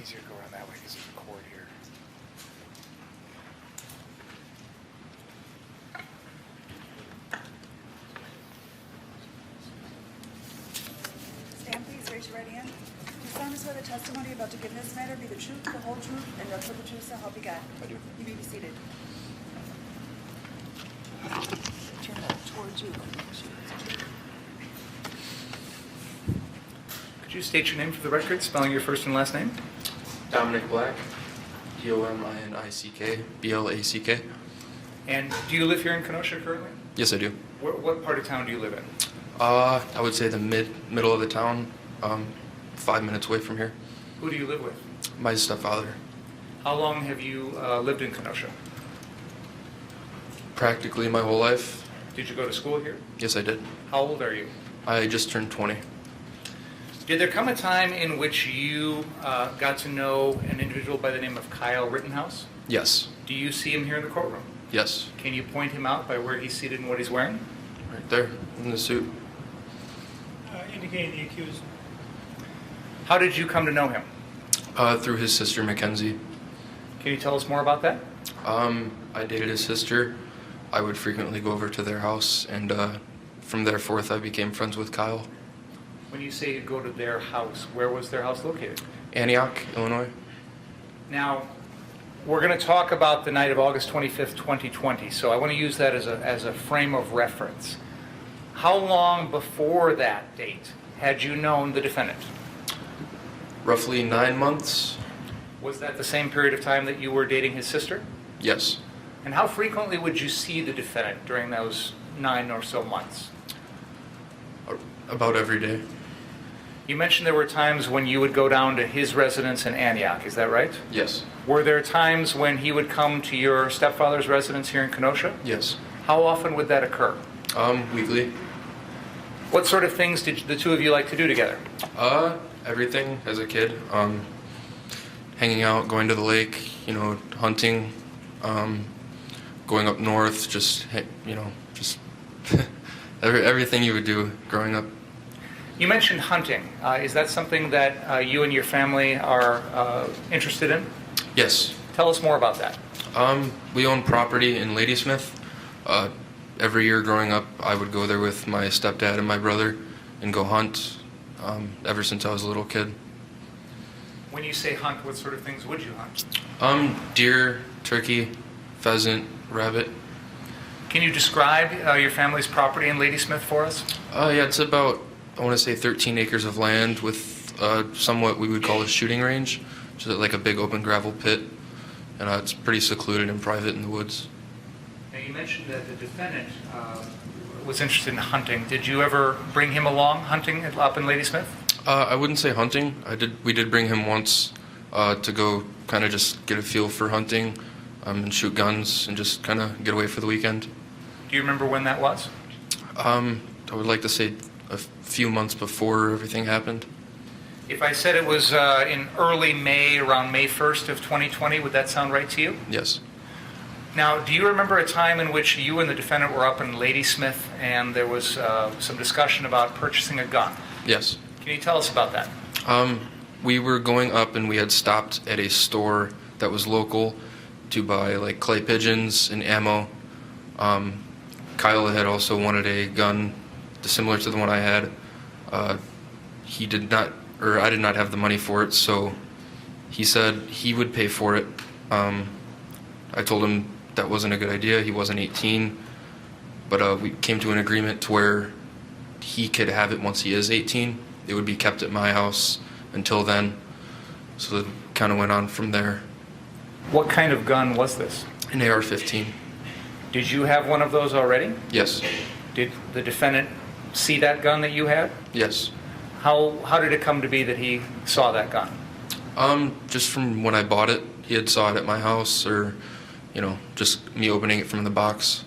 easier to go around that way because there's a cord here. Stand, please. Raise your right hand. Do you solemnly swear the testimony you're about to give in this matter be the truth, the whole truth, and nothing but the truth, so help you God? I do. You may be seated. Turn that towards you. Could you state your name for the record, spelling your first and last name? Dominick Black, Dominick Black. And do you live here in Kenosha currently? Yes, I do. What part of town do you live in? I would say the middle of the town, 5 minutes away from here. Who do you live with? My stepfather. How long have you lived in Kenosha? Practically my whole life. Did you go to school here? Yes, I did. How old are you? I just turned 20. Did there come a time in which you got to know an individual by the name of Kyle Rittenhouse? Yes. Do you see him here in the courtroom? Yes. Can you point him out by where he's seated and what he's wearing? Right there, in the suit. Indicating the accused. How did you come to know him? Through his sister, Mackenzie. Can you tell us more about that? I dated his sister. I would frequently go over to their house, and from there forth, I became friends with Kyle. When you say you go to their house, where was their house located? Antioch, Illinois. Now, we're going to talk about the night of August 25th, 2020, so I want to use that as a frame of reference. How long before that date had you known the defendant? Roughly 9 months. Was that the same period of time that you were dating his sister? Yes. And how frequently would you see the defendant during those 9 or so months? About every day. You mentioned there were times when you would go down to his residence in Antioch, is that right? Yes. Were there times when he would come to your stepfather's residence here in Kenosha? Yes. How often would that occur? Weekly. What sort of things did the two of you like to do together? Everything as a kid. Hanging out, going to the lake, hunting, going up north, just everything you would do growing up. You mentioned hunting. Is that something that you and your family are interested in? Yes. Tell us more about that. We own property in Ladysmith. Every year growing up, I would go there with my stepdad and my brother and go hunt ever since I was a little kid. When you say hunt, what sort of things would you hunt? Deer, turkey, pheasant, rabbit. Can you describe your family's property in Ladysmith for us? Yeah, it's about, I want to say 13 acres of land with somewhat we would call a shooting range, which is like a big open gravel pit, and it's pretty secluded and private in the woods. Now, you mentioned that the defendant was interested in hunting. Did you ever bring him along hunting up in Ladysmith? I wouldn't say hunting. We did bring him once to go kind of just get a feel for hunting and shoot guns and just kind of get away for the weekend. Do you remember when that was? I would like to say a few months before everything happened. If I said it was in early May, around May 1st of 2020, would that sound right to you? Yes. Now, do you remember a time in which you and the defendant were up in Ladysmith and there was some discussion about purchasing a gun? Yes. Can you tell us about that? We were going up and we had stopped at a store that was local to buy like clay pigeons and ammo. Kyle had also wanted a gun similar to the one I had. He did not, or I did not have the money for it, so he said he would pay for it. I told him that wasn't a good idea. He wasn't 18, but we came to an agreement to where he could have it once he is 18. It would be kept at my house until then, so it kind of went on from there. What kind of gun was this? An AR-15. Did you have one of those already? Yes. Did the defendant see that gun that you had? Yes. How did it come to be that he saw that gun? Just from when I bought it, he had saw it at my house, or just me opening it from the box.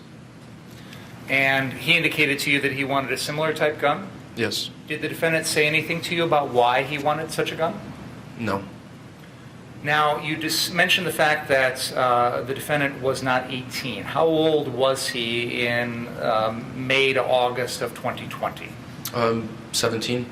And he indicated to you that he wanted a similar type gun? Yes. Did the defendant say anything to you about why he wanted such a gun? No. Now, you just mentioned the fact that the defendant was not 18. How old was he in May to August of 2020? 17.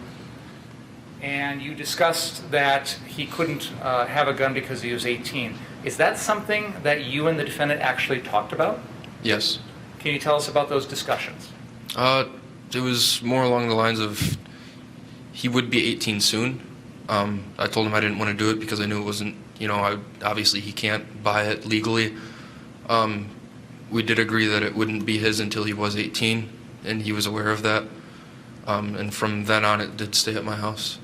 and you discussed that he couldn't have a gun because he was 18. Is that something that you and the defendant actually talked about? Yes. Can you tell us about those discussions? It was more along the lines of he would be 18 soon. I told him I didn't want to do it because I knew it wasn't, obviously he can't buy it legally. We did agree that it wouldn't be his until he was 18, and he was aware of that. And from then on, it did stay at my house.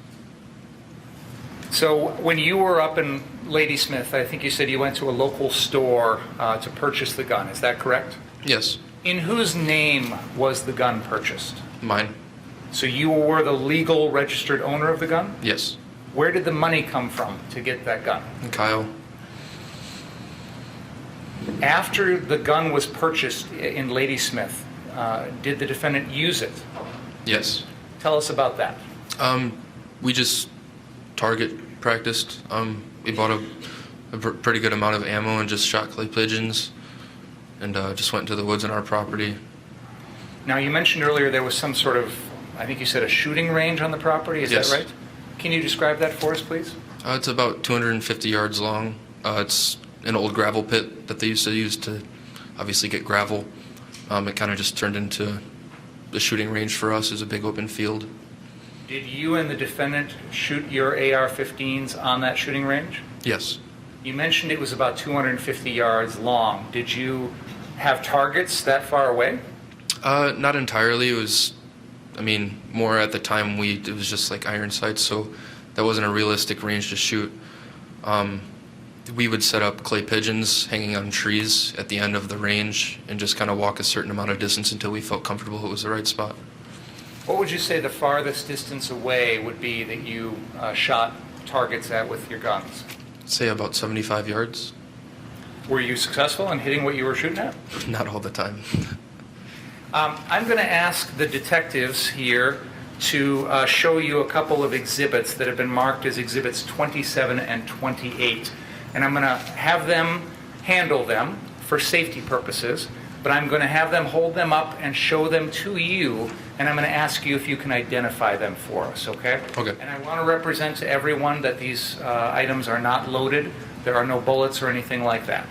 So when you were up in Ladysmith, I think you said you went to a local store to purchase the gun. Is that correct? Yes. In whose name was the gun purchased? Mine. So you were the legal registered owner of the gun? Yes. Where did the money come from to get that gun? And Kyle. After the gun was purchased in Ladysmith, did the defendant use it? Yes. Tell us about that. We just target practiced. We bought a pretty good amount of ammo and just shot clay pigeons, and just went into the woods on our property. Now, you mentioned earlier there was some sort of, I think you said a shooting range on the property. Is Yes. that right? Can you describe that for us, please? It's about 250 yards long. It's an old gravel pit that they used to use to obviously get gravel. It kind of just turned into the shooting range for us. Is a big open field. Did you and the defendant shoot your AR-15s on that shooting range? Yes. You mentioned it was about 250 yards long. Did you have targets that far away? Not entirely. It was, more at the time it was just like iron sights, so that wasn't a realistic range to shoot. We would set up clay pigeons hanging on trees at the end of the range and just kind of walk a certain amount of distance until we felt comfortable it was the right spot. What would you say the farthest distance away would be that you shot targets at with your guns? Say about 75 yards. Were you successful in hitting what you were shooting at? Not all the time. I'm going to ask the detectives here to show you a couple of exhibits that have been marked as exhibits 27 and 28. And I'm going to have them handle them for safety purposes, but I'm going to have them hold them up and show them to you, and I'm going to ask you if you can identify them for us, okay? Okay. And I want to represent to everyone that these items are not loaded. There are no bullets or anything like that.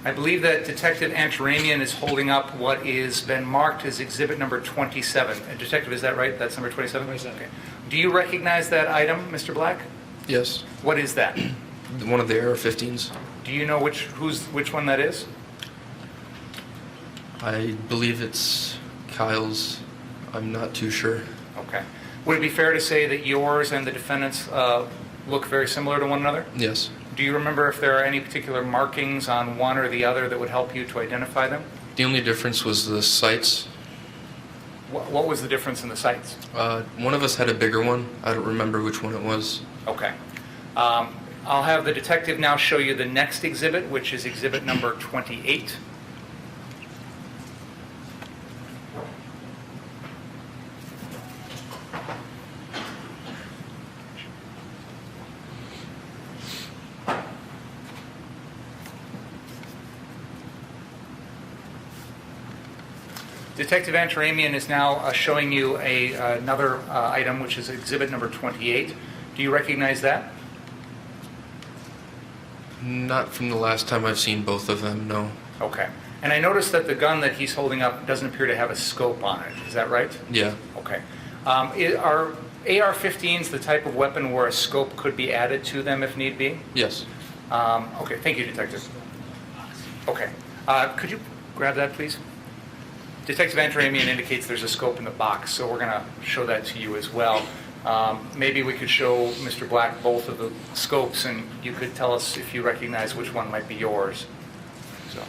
I believe that Detective Antaramian is holding up what is been marked as exhibit number 27. Detective, is that right? That's number 27? 27. Okay. Do you recognize that item, Mr. Black? Yes. What is that? One of the AR-15s. Do you know which one that is? I believe it's Kyle's. I'm not too sure. Okay. Would it be fair to say that yours and the defendant's look very similar to one another? Yes. Do you remember if there are any particular markings on one or the other that would help you to identify them? The only difference was the sights. What was the difference in the sights? One of us had a bigger one. I don't remember which one it was. Okay. I'll have the detective now show you the next exhibit, which is exhibit number 28. Detective Antaramian is now showing you another item, which is exhibit number 28. Do you recognize that? Not from the last time I've seen both of them, no. Okay. And I noticed that the gun that he's holding up doesn't appear to have a scope on it. Is that right? Yeah. Okay. Are AR-15s the type of weapon where a scope could be added to them if need be? Yes. Okay. Thank you, Detective. Okay. Could you grab that, please? Detective Antaramian indicates there's a scope in the box, so we're going to show that to you as well. Maybe we could show Mr. Black both of the scopes, and you could tell us if you recognize which one might be yours. So,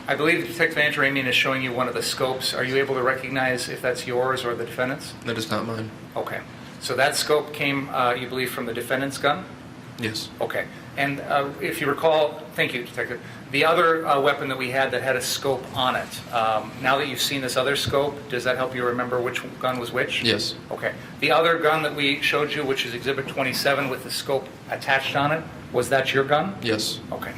I believe Detective Antaramian is showing you one of the scopes. Are you able to recognize if that's yours or the defendant's? That is not mine. Okay. So that scope came, you believe, from the defendant's gun? Yes. Okay. And if you recall, thank you, Detective, The other weapon that we had that had a scope on it, now that you've seen this other scope, does that help you remember which gun was which? Yes. Okay. The other gun that we showed you, which is Exhibit 27 with the scope attached on it, was that your gun? Yes. Okay.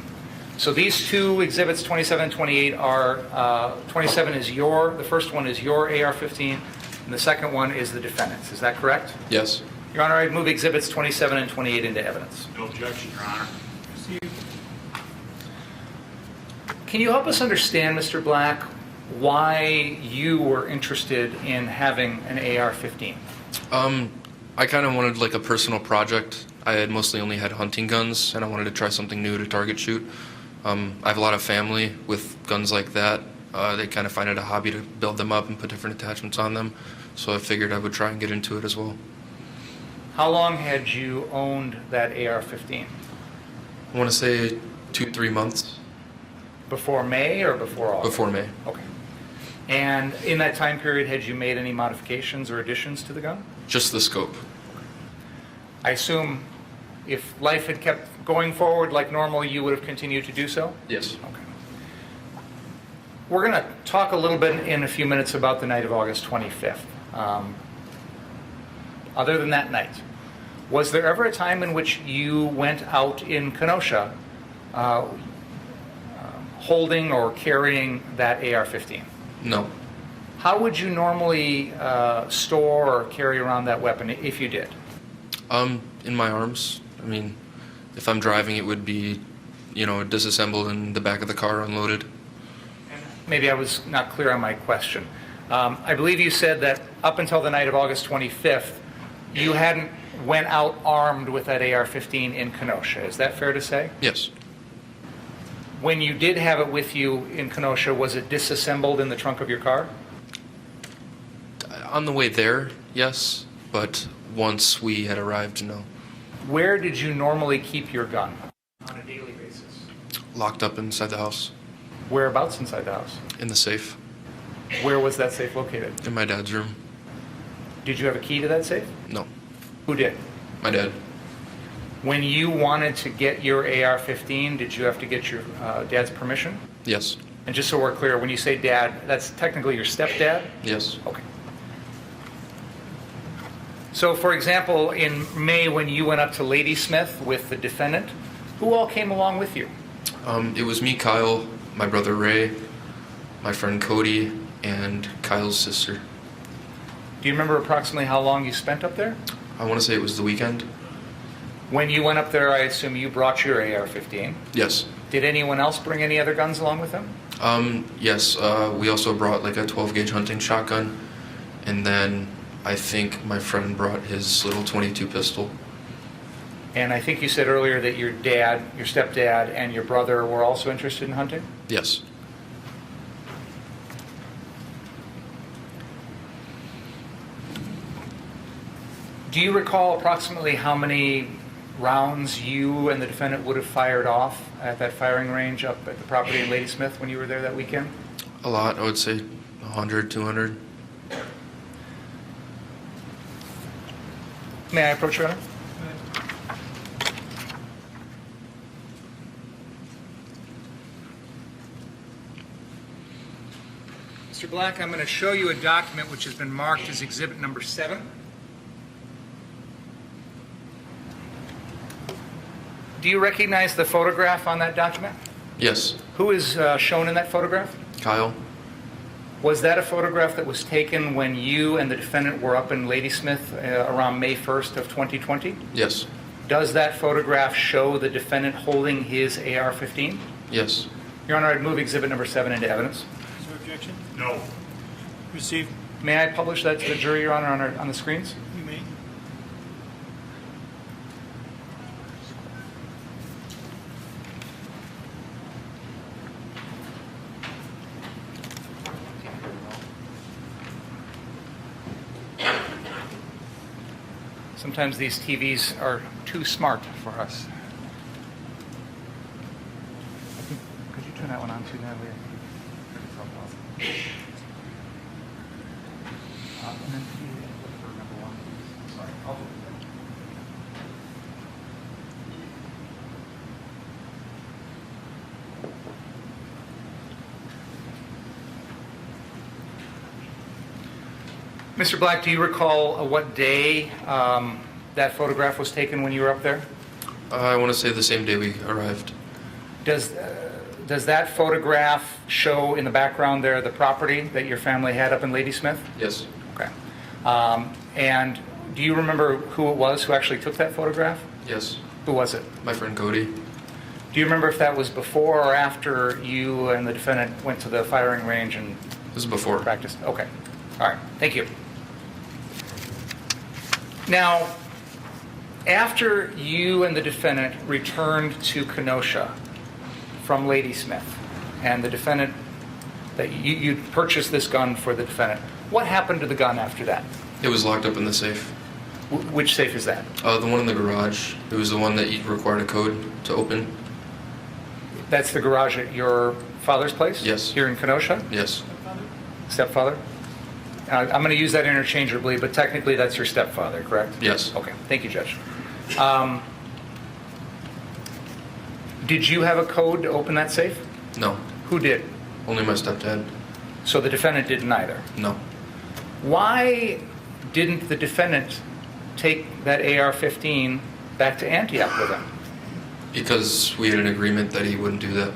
So these two exhibits, 27 and 28, are, 27 is the first one is your AR-15, and the second one is the defendant's. Is that correct? Yes. Your Honor, I'd move exhibits 27 and 28 into evidence. No objection, Your Honor. Received. Can you help us understand, Mr. Black, why you were interested in having an AR-15? I kind of wanted like a personal project. I had mostly only had hunting guns, and I wanted to try something new to target shoot. I have a lot of family with guns like that. They kind of find it a hobby to build them up and put different attachments on them. So I figured I would try and get into it as well. How long had you owned that AR-15? I want to say 2-3 months Before May or before August? before May. Okay. And in that time period, had you made any modifications or additions to the gun? Just the scope. I assume if life had kept going forward like normal, you would have continued to do so? Yes. Okay. We're going to talk a little bit in a few minutes about the night of August 25th. Other than that night, was there ever a time in which you went out in Kenosha holding or carrying that AR-15? No. How would you normally store or carry around that weapon if you did? In my arms. I mean, if I'm driving, it would be, disassembled in the back of the car, unloaded. Maybe I was not clear on my question. I believe you said that up until the night of August 25th, you hadn't went out armed with that AR-15 in Kenosha. Is that fair to say? Yes. When you did have it with you in Kenosha, was it disassembled in the trunk of your car? On the way there, yes, but once we had arrived, no. Where did you normally keep your gun on a daily basis? Locked up inside the house, Whereabouts inside the house? in the safe, Where was that safe located? in my dad's room. Did you have a key to that safe? No, Who did? my dad. When you wanted to get your AR-15, did you have to get your dad's permission? Yes. And just so we're clear, when you say dad, that's technically your stepdad? Yes. Okay. So, for example, in May, when you went up to Ladysmith with the defendant, who all came along with you? It was me, Kyle, my brother Ray, my friend Cody, and Kyle's sister. Do you remember approximately how long you spent up there? I want to say it was the weekend. When you went up there, I assume you brought your AR-15. Yes. Did anyone else bring any other guns along with them? Yes, we also brought like a 12-gauge hunting shotgun, and then I think my friend brought his little .22 pistol. And I think you said earlier that your dad, your stepdad, and your brother were also interested in hunting? Yes. Do you recall approximately how many rounds you and the defendant would have fired off at that firing range up at the property in Ladysmith when you were there that weekend? A lot, I would say 100, 200. May I approach, Your Honor? Mr. Black, I'm going to show you a document which has been marked as exhibit number 7. Do you recognize the photograph on that document? Yes. Who is shown in that photograph? Kyle? Was that a photograph that was taken when you and the defendant were up in Ladysmith around May 1st of 2020? Yes. Does that photograph show the defendant holding his AR-15? Yes. Your Honor, I'd move exhibit number 7 into evidence. Is there objection? No. Received. May I publish that to the jury, Your Honor, on the screens? You may. Sometimes these TVs are too smart for us. Could you turn that one on too, Natalie? And then could you look for number 1, please? Sorry, I'll do it. Mr. Black, do you recall what day that photograph was taken when you were up there? I want to say the same day we arrived. Does that photograph show in the background there the property that your family had up in Ladysmith? Yes. Okay. And do you remember who it was who actually took that photograph? Yes. Who was it? My friend Cody. Do you remember if that was before or after you and the defendant went to the firing range and This is before. practiced? Okay. All right. Thank you. Now, after you and the defendant returned to Kenosha from Ladysmith, and the defendant, that you purchased this gun for the defendant, what happened to the gun after that? It was locked up in the safe. Which safe is that? The one in the garage. It was the one that you required a code to open. That's the garage at your father's place? Yes. Here in Kenosha? Yes. Stepfather? I'm going to use that interchangeably, but technically that's your stepfather, correct? Yes. Okay, thank you, Judge. Did you have a code to open that safe? No. Who did? Only my stepdad. So the defendant didn't either. No. Why didn't the defendant take that AR-15 back to Antioch with him? Because we had an agreement that he wouldn't do that.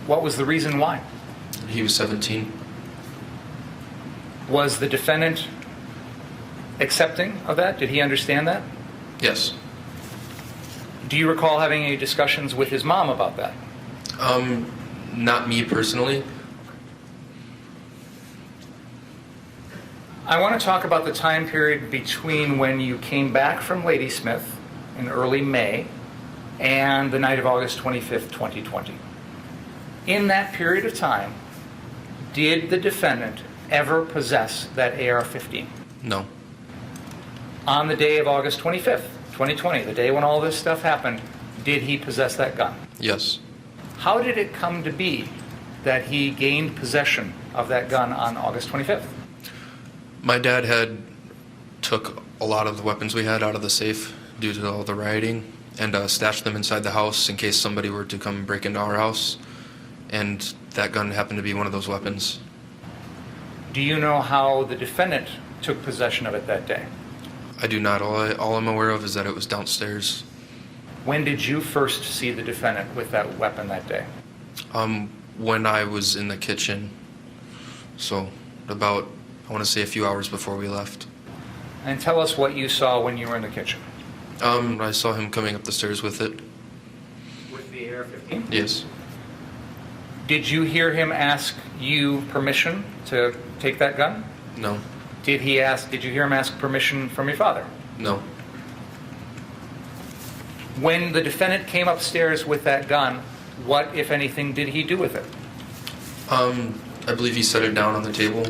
What was the reason why? He was 17. Was the defendant accepting of that? Did he understand that? Yes. Do you recall having any discussions with his mom about that? Not me personally. I want to talk about the time period between when you came back from Ladysmith in early May and the night of August 25th, 2020. In that period of time, did the defendant ever possess that AR-15? No. On the day of August 25th, 2020, the day when all this stuff happened, did he possess that gun? Yes. How did it come to be that he gained possession of that gun on August 25th? My dad had took a lot of the weapons we had out of the safe due to all the rioting and stashed them inside the house in case somebody were to come break into our house. And that gun happened to be one of those weapons. Do you know how the defendant took possession of it that day? I do not. All I'm aware of is that it was downstairs. When did you first see the defendant with that weapon that day? When I was in the kitchen. So about, I want to say, a few hours before we left. And tell us what you saw when you were in the kitchen. I saw him coming up the stairs with it. With the AR-15? Yes. Did you hear him ask you permission to take that gun? No. Did you hear him ask permission from your father? No. When the defendant came upstairs with that gun, what, if anything, did he do with it? I believe he set it down on the table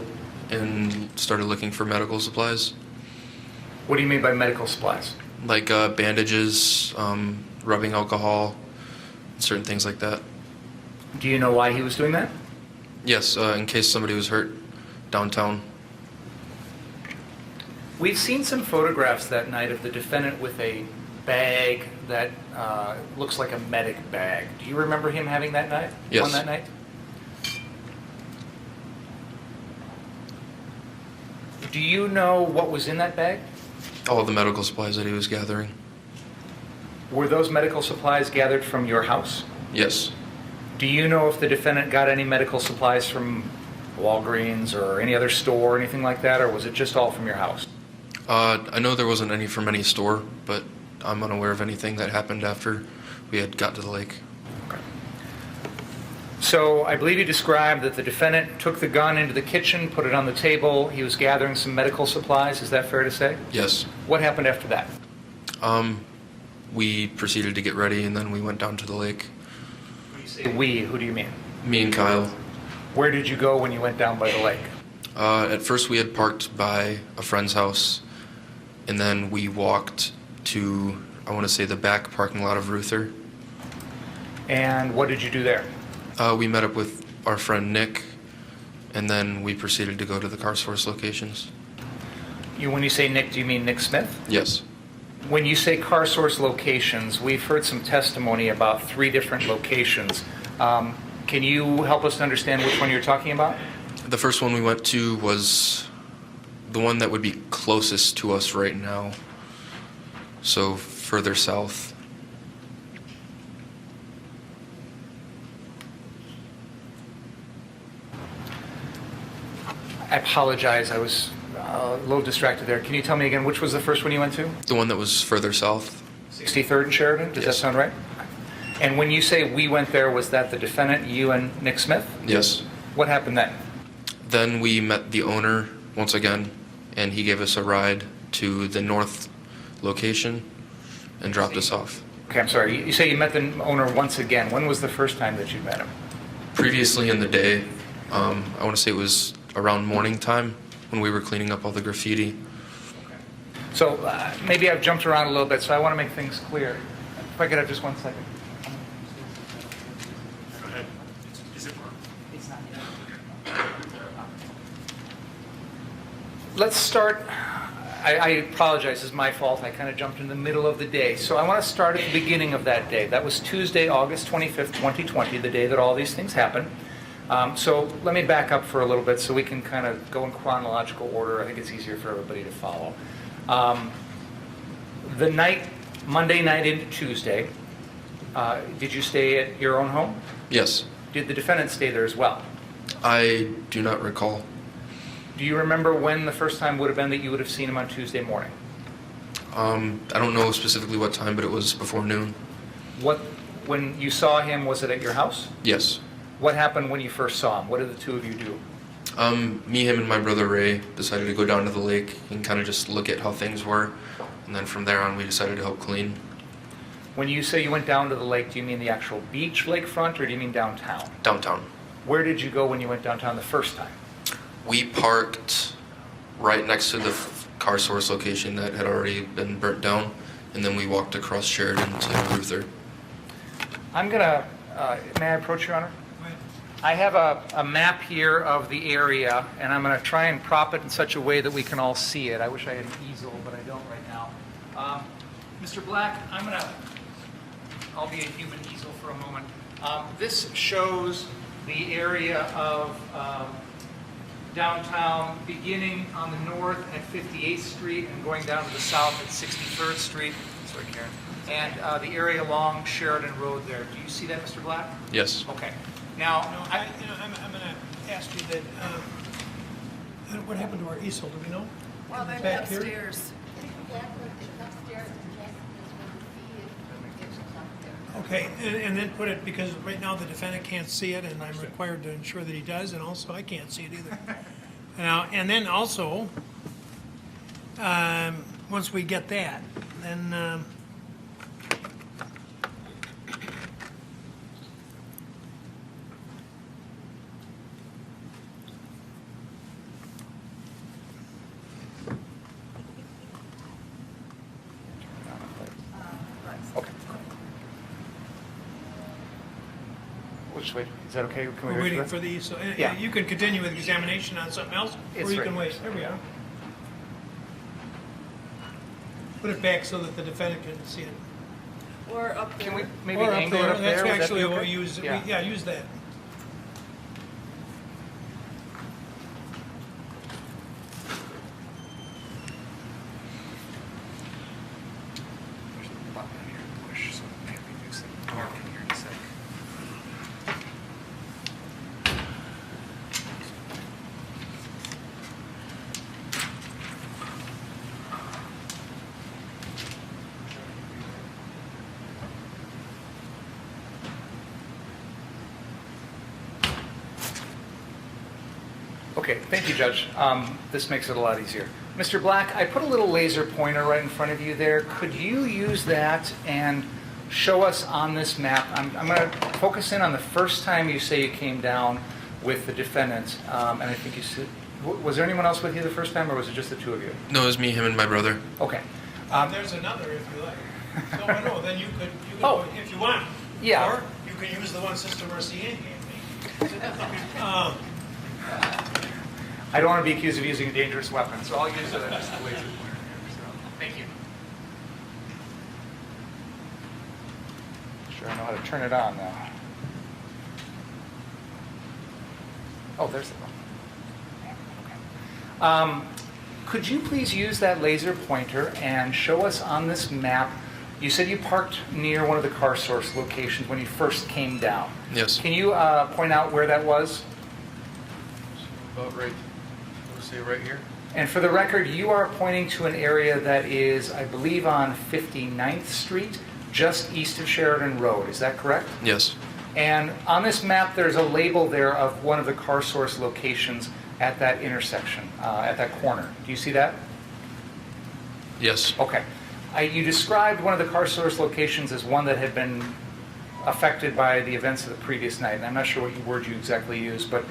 and started looking for medical supplies. What do you mean by medical supplies? Like bandages, rubbing alcohol, certain things like that. Do you know why he was doing that? Yes, in case somebody was hurt downtown. We've seen some photographs that night of the defendant with a bag that looks like a medic bag. Do you remember him having that night? Yes. On that night? Do you know what was in that bag? All the medical supplies that he was gathering. Were those medical supplies gathered from your house? Yes. Do you know if the defendant got any medical supplies from Walgreens or any other store or anything like that, or was it just all from your house? I know there wasn't any from any store, but I'm unaware of anything that happened after we had got to the lake. Okay. So I believe you described that the defendant took the gun into the kitchen, put it on the table. He was gathering some medical supplies. Is that fair to say? Yes. What happened after that? We proceeded to get ready, and then we went down to the lake. When you say we, who do you mean? Me and Kyle. Where did you go when you went down by the lake? At first we had parked by a friend's house, and then we walked to, I want to say, the back parking lot of Ruther. And what did you do there? We met up with our friend Nick, and then we proceeded to go to the car source locations. When you say Nick, do you mean Nick Smith? Yes. When you say car source locations, we've heard some testimony about 3 different locations. Can you help us to understand which one you're talking about? The first one we went to was The one that would be closest to us right now, so further south. I apologize, I was a little distracted there. Can you tell me again, which was the first one you went to? The one that was further south? 63rd and Sheridan, does that Yes. sound right? And when you say we went there, was that the defendant, you and Nick Smith? Yes. What happened then? Then we met the owner once again, and he gave us a ride to the north location and dropped us off. Okay, I'm sorry, you say you met the owner once again. When was the first time that you met him? Previously in the day, I want to say it was around morning time when we were cleaning up all the graffiti. So maybe I've jumped around a little bit, so I want to make things clear. If I could have just 1 second. Go ahead. Is it Let's start. I apologize, it's my fault. I kind of jumped in the middle of the day. So I want to start at the beginning of that day. That was Tuesday, August 25th, 2020, the day that all these things happened. So let me back up for a little bit so we can kind of go in chronological order. I think it's easier for everybody to follow. The night, Monday night into Tuesday, did you stay at your own home? Yes. Did the defendant stay there as well? I do not recall. Do you remember when the first time would have been that you would have seen him on Tuesday morning? I don't know specifically what time, but it was before noon. When you saw him, was it at your house? Yes. What happened when you first saw him? What did the two of you do? Me, him, and my brother Ray decided to go down to the lake and kind of just look at how things were. And then from there on, we decided to help clean. When you say you went down to the lake, do you mean the actual beach lakefront or do you mean downtown? Downtown. Where did you go when you went downtown the first time? We parked right next to the car source location that had already been burnt down. And then we walked across Sheridan to Luther. I'm going to, may I approach, Your Honor? I have a map here of the area, and I'm going to try and prop it in such a way that we can all see it. I wish I had an easel, but I don't right now. Mr. Black, I'll be a human easel for a moment. This shows the area of downtown beginning on the north at 58th Street and going down to the south at 63rd Street. Sorry, Karen. And the area along Sheridan Road there. Do you see that, Mr. Black? Yes. Okay. Now, I'm going to ask you that, what happened to our easel, do we know? Well, they're Back here? upstairs. Okay, and then put it, because right now the defendant can't see it, and I'm required to ensure that he does, and also I can't see it either. Now, and then also, once we get that, then, okay. Which way? Is that okay? Can we we're wait waiting that? for the easel. Yeah. You can continue with examination on something else, It's or you right. can wait. There we are. Put it back so that the defendant can see it. Or up there. Can we maybe Or up angle it there, up there? that's Would that be actually what okay? we use, Yeah. yeah, use that. There's a button in here to push, so maybe use the mark in here in a sec. Okay, thank you, Judge. This makes it a lot easier. Mr. Black, I put a little laser pointer right in front of you there. Could you use that and show us on this map? I'm going to focus in on the first time you say you came down with the defendant. And I think you said, was there anyone else with you the first time, or was it just the two of you? No, it was me, him, and my brother. Okay. There's another if you like. No, I know, then you could Oh. go if you want. Yeah. Or you could use the one Sister Mercier gave me. I don't want to be accused of using a dangerous weapon, so I'll use just the laser pointer here. So, thank you. Sure, I know how to turn it on now. Oh, there's the button. Okay. could you please use that laser pointer and show us on this map, you said you parked near one of the car source locations when you first came down. Yes. Can you point out where that was? About right. Let's say right here. And for the record, you are pointing to an area that is, I believe, on 59th Street, just east of Sheridan Road. Is that correct? Yes. And on this map, there's a label there of one of the car source locations at that intersection, at that corner. Do you see that? Yes. Okay. You described one of the car source locations as one that had been affected by the events of the previous night. And I'm not sure what word you exactly used, but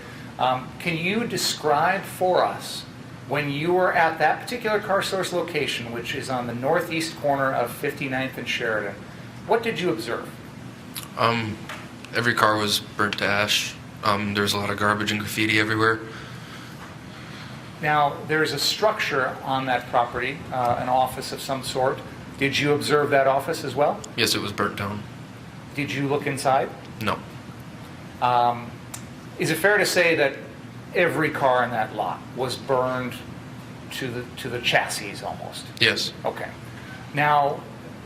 can you describe for us when you were at that particular car source location, which is on the northeast corner of 59th and Sheridan, what did you observe? Every car was burnt to ash. There was a lot of garbage and graffiti everywhere. Now, there's a structure on that property, an office of some sort. Did you observe that office as well? Yes, it was burnt down. Did you look inside? No. Is it fair to say that every car in that lot was burned to the chassis almost? Yes. Okay. Now,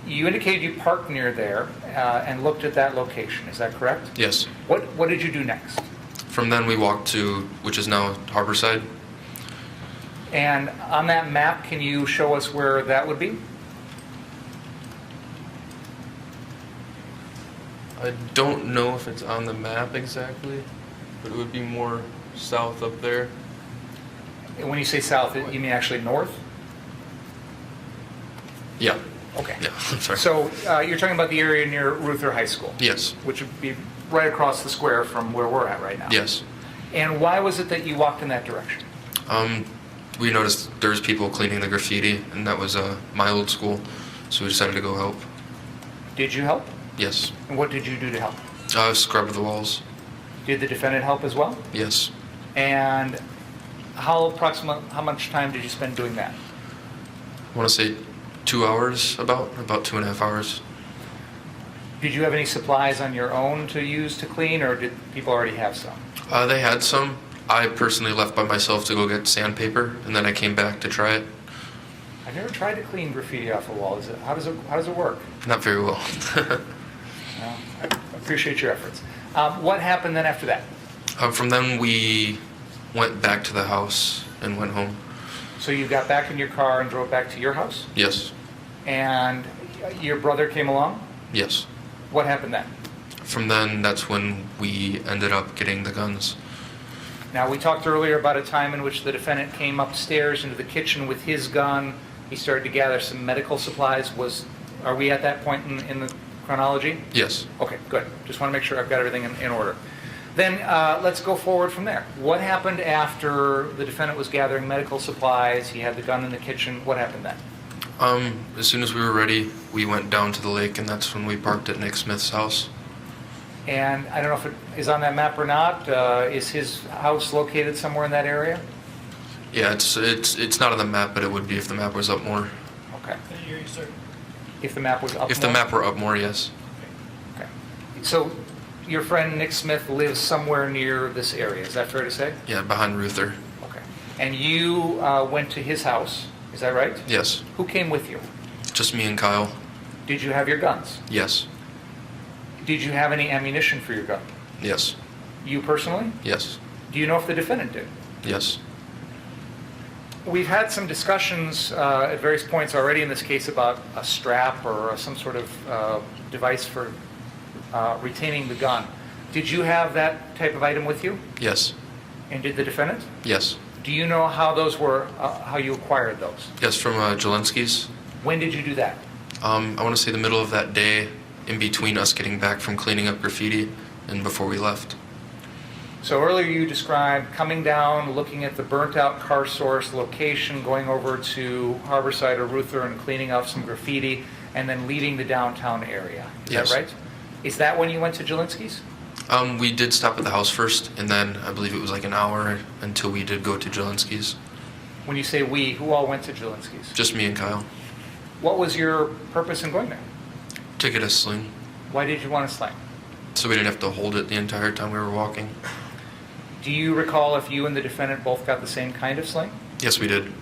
you indicated you parked near there and looked at that location. Is that correct? Yes. What did you do next? From then we walked to, which is now Harborside. And on that map, can you show us where that would be? I don't know if it's on the map exactly, but it would be more south up there. And when you say south, you mean actually north? Yeah. Okay. Yeah, I'm sorry. So you're talking about the area near Ruther High School? Yes. Which would be right across the square from where we're at right now? Yes. And why was it that you walked in that direction? We noticed there was people cleaning the graffiti, and that was my old school, so we decided to go help. Did you help? Yes. And what did you do to help? Scrubbed the walls. Did the defendant help as well? Yes. And how much time did you spend doing that? I want to say 2 hours, about 2.5 hours. Did you have any supplies on your own to use to clean, or did people already have some? They had some. I personally left by myself to go get sandpaper, and then I came back to try it. I've never tried to clean graffiti off a wall. How does it work? Not very well. Well, I appreciate your efforts. What happened then after that? From then we went back to the house and went home. So you got back in your car and drove back to your house? Yes. And your brother came along? Yes. What happened then? From then, that's when we ended up getting the guns. Now, we talked earlier about a time in which the defendant came upstairs into the kitchen with his gun. He started to gather some medical supplies. Are we at that point in the chronology? Yes. Okay, good. Just want to make sure I've got everything in order. Then let's go forward from there. What happened after the defendant was gathering medical supplies? He had the gun in the kitchen. What happened then? As soon as we were ready, we went down to the lake, and that's when we parked at Nick Smith's house. And I don't know if it is on that map or not. Is his house located somewhere in that area? Yeah, it's not on the map, but it would be if the map was up more. Okay. Can I hear you, sir? If the map was up If the more? map were up more, yes. Okay. So your friend Nick Smith lives somewhere near this area. Is that fair to say? Yeah, behind Ruther. Okay. And you went to his house. Is that right? Yes. Who came with you? Just me and Kyle. Did you have your guns? Yes. Did you have any ammunition for your gun? Yes. You personally? Yes. Do you know if the defendant did? Yes. We've had some discussions at various points already in this case about a strap or some sort of device for retaining the gun. Did you have that type of item with you? Yes. And did the defendant? Yes. Do you know how those were, how you acquired those? Yes, from Jelinski's. When did you do that? I want to say the middle of that day, in between us getting back from cleaning up graffiti and before we left. So earlier you described coming down, looking at the burnt out car source location, going over to Harborside or Ruther and cleaning up some graffiti, and then leaving the downtown area. Is Yes. that right? Is that when you went to Jelinski's? We did stop at the house first, and then I believe it was like an hour until we did go to Jelinski's. When you say we, who all went to Jelinski's? Just me and Kyle. What was your purpose in going there? To get a sling, Why did you want a sling? so we didn't have to hold it the entire time we were walking. Do you recall if you and the defendant both got the same kind of sling? Yes, we did.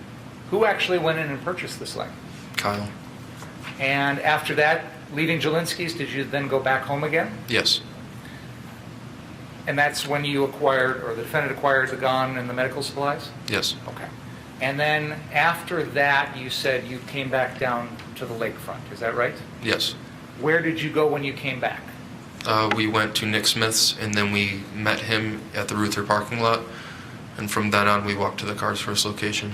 Who actually went in and purchased the sling? Kyle. And after that, leaving Jelinski's, did you then go back home again? Yes. And that's when you acquired, or the defendant acquired the gun and the medical supplies? Yes. Okay. And then after that, you said you came back down to the lakefront, is that right? Yes. Where did you go when you came back? We went to Nick Smith's, and then we met him at the Ruther parking lot. And from then on, we walked to the car's first location.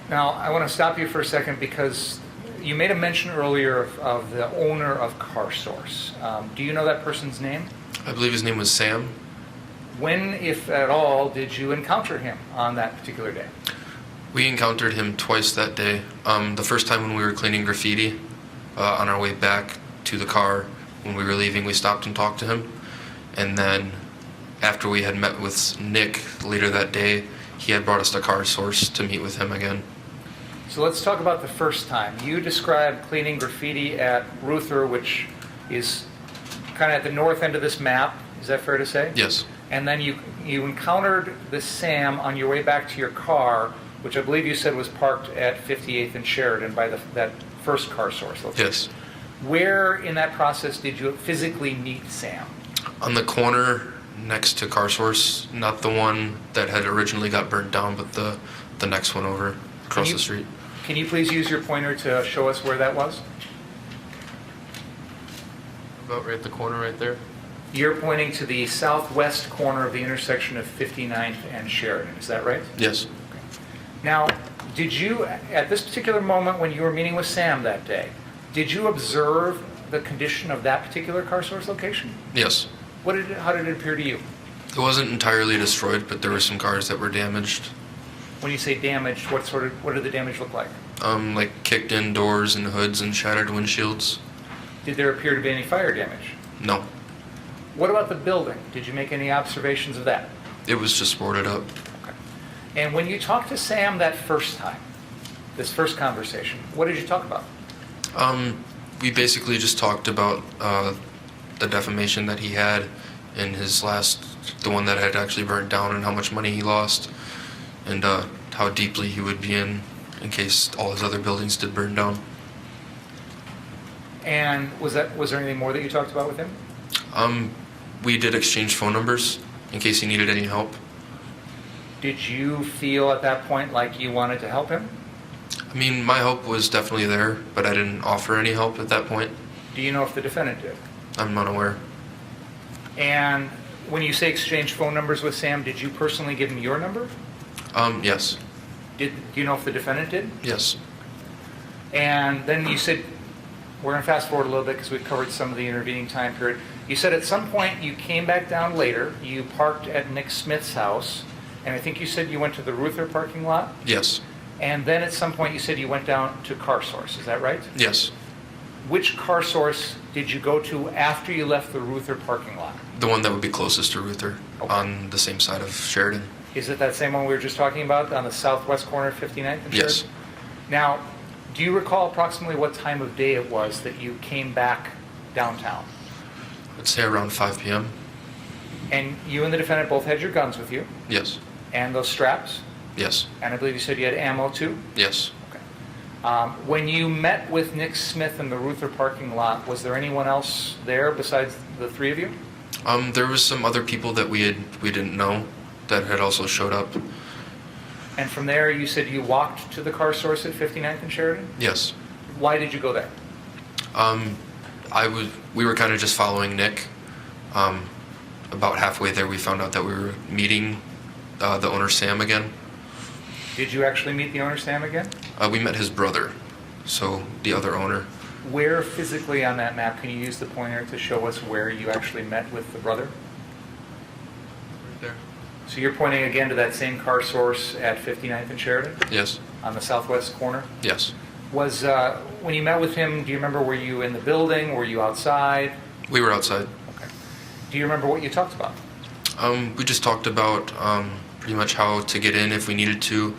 Now, I want to stop you for a second because you made a mention earlier of the owner of CarSource. Do you know that person's name? I believe his name was Sam. When, if at all, did you encounter him on that particular day? We encountered him twice that day. The first time when we were cleaning graffiti on our way back to the car, when we were leaving, we stopped and talked to him. And then after we had met with Nick later that day, he had brought us to CarSource to meet with him again. So let's talk about the first time. You described cleaning graffiti at Ruther, which is kind of at the north end of this map. Is that fair to say? Yes. And then you encountered this Sam on your way back to your car, which I believe you said was parked at 58th and Sheridan by that first CarSource location. Yes. Where in that process did you physically meet Sam? On the corner next to CarSource, not the one that had originally got burnt down, but the next one over across the street. Can you please use your pointer to show us where that was? About right at the corner right there. You're pointing to the southwest corner of the intersection of 59th and Sheridan, is that right? Yes. Now, did you, at this particular moment when you were meeting with Sam that day, did you observe the condition of that particular CarSource location? Yes. How did it appear to you? It wasn't entirely destroyed, but there were some cars that were damaged. When you say damaged, what did the damage look like? Like kicked in doors and hoods and shattered windshields. Did there appear to be any fire damage? No. What about the building? Did you make any observations of that? It was just boarded up. Okay. And when you talked to Sam that first time, this first conversation, what did you talk about? We basically just talked about the defamation that he had in his the one that had actually burnt down, and how much money he lost, and how deeply he would be in case all his other buildings did burn down. And was there anything more that you talked about with him? We did exchange phone numbers in case he needed any help. Did you feel at that point like you wanted to help him? I mean, my help was definitely there, but I didn't offer any help at that point. Do you know if the defendant did? I'm unaware. And when you say exchange phone numbers with Sam, did you personally give him your number? Yes. Do you know if the defendant did? Yes. And then you said, we're going to fast forward a little bit because we've covered some of the intervening time period. You said at some point you came back down later, you parked at Nick Smith's house, and I think you said you went to the Ruther parking lot? Yes. And then at some point you said you went down to CarSource, is that right? Yes. Which CarSource did you go to after you left the Ruther parking lot? The one that would be closest to Ruther, Okay. on the same side of Sheridan. Is it that same one we were just talking about on the southwest corner of 59th and Sheridan? Yes. Now, do you recall approximately what time of day it was that you came back downtown? I'd say around 5 p.m. And you and the defendant both had your guns with you, Yes. and those straps, Yes. and I believe you said you had ammo too? Yes. Okay. When you met with Nick Smith in the Ruther parking lot, was there anyone else there besides the three of you? There was some other people that we didn't know that had also showed up. And from there, you said you walked to the CarSource at 59th and Sheridan? Yes. Why did you go there? We were kind of just following Nick. About halfway there, we found out that we were meeting the owner Sam again. Did you actually meet the owner Sam again? We met his brother, so the other owner. Where physically on that map can you use the pointer to show us where you actually met with the brother? Right there. So you're pointing again to that same CarSource at 59th and Sheridan Yes. on the southwest corner? Yes. Was when you met with him, do you remember, were you in the building? Were you outside? We were outside. Okay. Do you remember what you talked about? We just talked about pretty much how to get in if we needed to,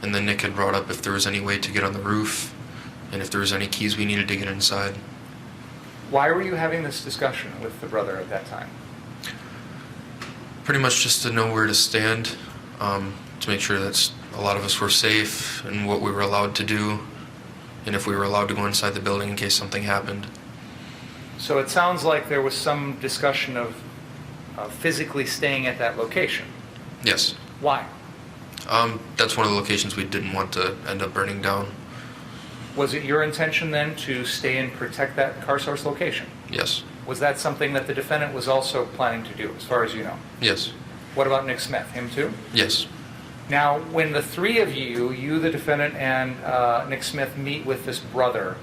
and then Nick had brought up if there was any way to get on the roof, and if there was any keys we needed to get inside. Why were you having this discussion with the brother at that time? Pretty much just to know where to stand, to make sure that a lot of us were safe and what we were allowed to do, and if we were allowed to go inside the building in case something happened. So it sounds like there was some discussion of physically staying at that location. Yes. Why? That's one of the locations we didn't want to end up burning down. Was it your intention then to stay and protect that car source location? Yes. Was that something that the defendant was also planning to do, as far as you know? Yes. What about Nick Smith? Him too? Yes. Now, when the three of you, the defendant, and Nick Smith meet with this brother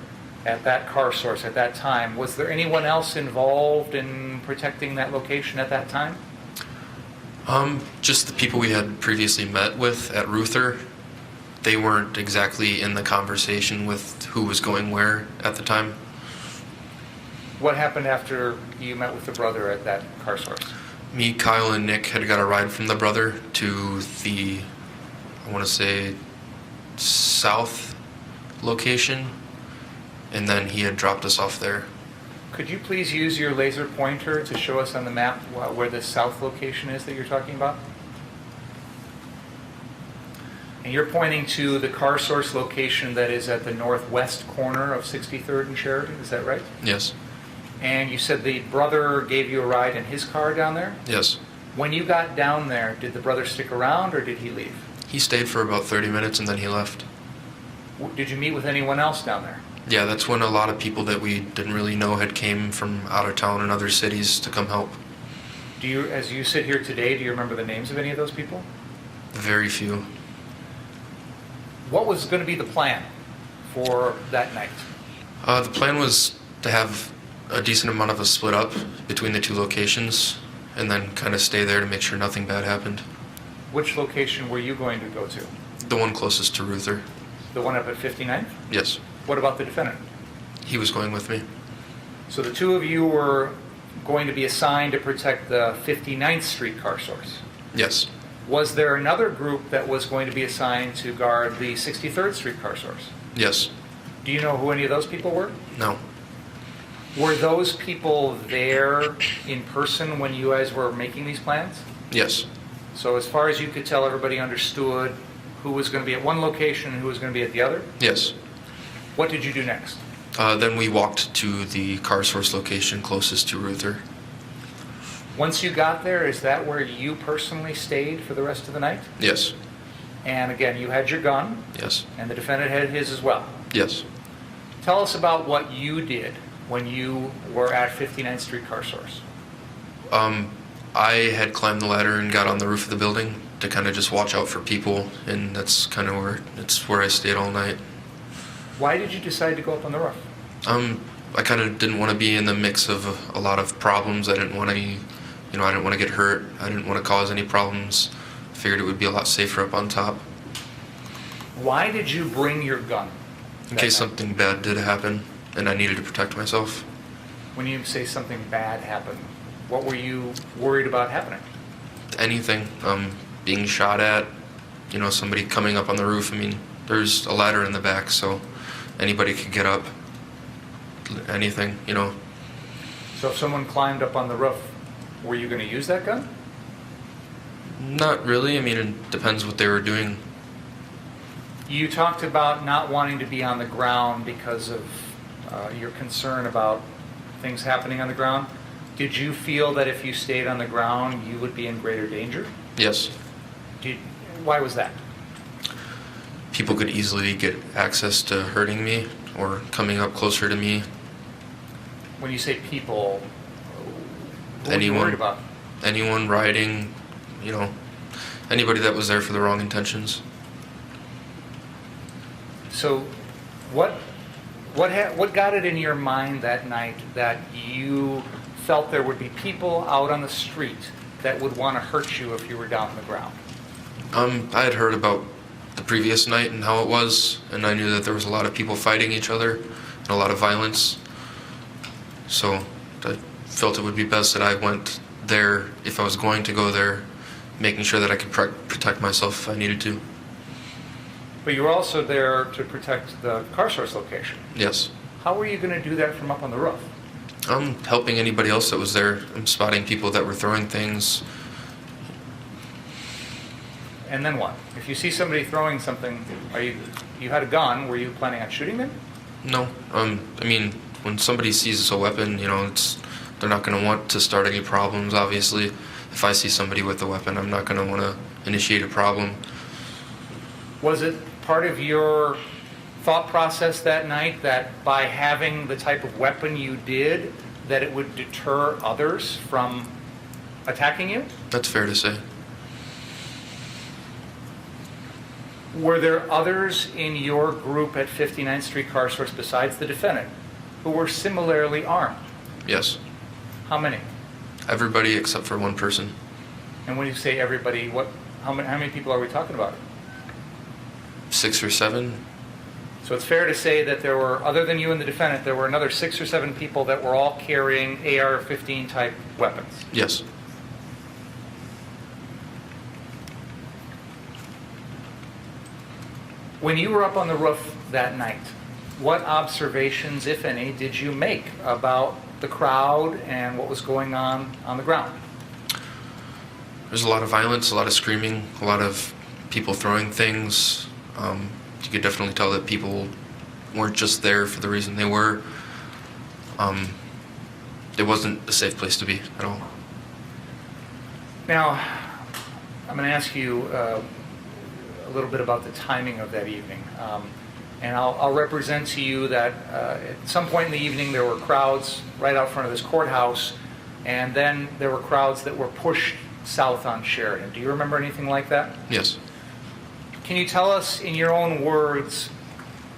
at that car source at that time, was there anyone else involved in protecting that location at that time? Just the people we had previously met with at Ruther. They weren't exactly in the conversation with who was going where at the time. What happened after you met with the brother at that car source? Me, Kyle, and Nick had got a ride from the brother to the, I want to say, south location, and then he had dropped us off there. Could you please use your laser pointer to show us on the map where the south location is that you're talking about? And you're pointing to the car source location that is at the northwest corner of 63rd and Sheridan, is that right? Yes. And you said the brother gave you a ride in his car down there? Yes. When you got down there, did the brother stick around or did he leave? He stayed for about 30 minutes and then he left. Did you meet with anyone else down there? Yeah, that's when a lot of people that we didn't really know had came from out of town and other cities to come help. Do you, as you sit here today, do you remember the names of any of those people? Very few. What was going to be the plan for that night? The plan was to have a decent amount of us split up between the two locations and then kind of stay there to make sure nothing bad happened. Which location were you going to go to? The one closest to Ruther. The one up at 59th? Yes. What about the defendant? He was going with me. So the two of you were going to be assigned to protect the 59th Street car source. Yes. Was there another group that was going to be assigned to guard the 63rd Street car source? Yes. Do you know who any of those people were? No. Were those people there in person when you guys were making these plans? Yes. So as far as you could tell, everybody understood who was going to be at one location and who was going to be at the other? Yes. What did you do next? Then we walked to the car source location closest to Ruther. Once you got there, is that where you personally stayed for the rest of the night? Yes. And again, you had your gun, Yes. and the defendant had his as well. Yes. Tell us about what you did when you were at 59th Street car source. I had climbed the ladder and got on the roof of the building to kind of just watch out for people, and that's kind of where I stayed all night. Why did you decide to go up on the roof? I kind of didn't want to be in the mix of a lot of problems. I didn't want any, I didn't want to get hurt. I didn't want to cause any problems. I figured it would be a lot safer up on top. Why did you bring your gun? In case something bad did happen and I needed to protect myself. When you say something bad happened, what were you worried about happening? Anything. Being shot at, somebody coming up on the roof. I mean, there's a ladder in the back, so anybody could get up. Anything. So if someone climbed up on the roof, were you going to use that gun? Not really. I mean, it depends what they were doing. You talked about not wanting to be on the ground because of your concern about things happening on the ground. Did you feel that if you stayed on the ground, you would be in greater danger? Yes. Why was that? People could easily get access to hurting me or coming up closer to me. When you say people, who are you Anyone. worried about? Anyone riding, anybody that was there for the wrong intentions. So what got it in your mind that night that you felt there would be people out on the street that would want to hurt you if you were down on the ground? I had heard about the previous night and how it was, and I knew that there was a lot of people fighting each other and a lot of violence. So I felt it would be best that I went there, if I was going to go there, making sure that I could protect myself if I needed to. But you were also there to protect the car source location. Yes. How were you going to do that from up on the roof? I'm helping anybody else that was there. I'm spotting people that were throwing things. And then what? If you see somebody throwing something, you had a gun, were you planning on shooting them? No. I mean, when somebody sees a weapon, they're not going to want to start any problems, obviously. If I see somebody with a weapon, I'm not going to want to initiate a problem. Was it part of your thought process that night that by having the type of weapon you did, that it would deter others from attacking you? That's fair to say. Were there others in your group at 59th Street Car Source besides the defendant who were similarly armed? Yes. How many? Everybody except for one person. And when you say everybody, how many people are we talking about? 6 or 7. So it's fair to say that there were, other than you and the defendant, there were another 6 or 7 people that were all carrying AR-15 type weapons. Yes. When you were up on the roof that night, what observations, if any, did you make about the crowd and what was going on the ground? There's a lot of violence, a lot of screaming, a lot of people throwing things. You could definitely tell that people weren't just there for the reason they were. It wasn't a safe place to be at all. Now, I'm going to ask you a little bit about the timing of that evening. And I'll represent to you that at some point in the evening there were crowds right out front of this courthouse, and then there were crowds that were pushed south on Sheridan. Do you remember anything like that? Yes. Can you tell us in your own words,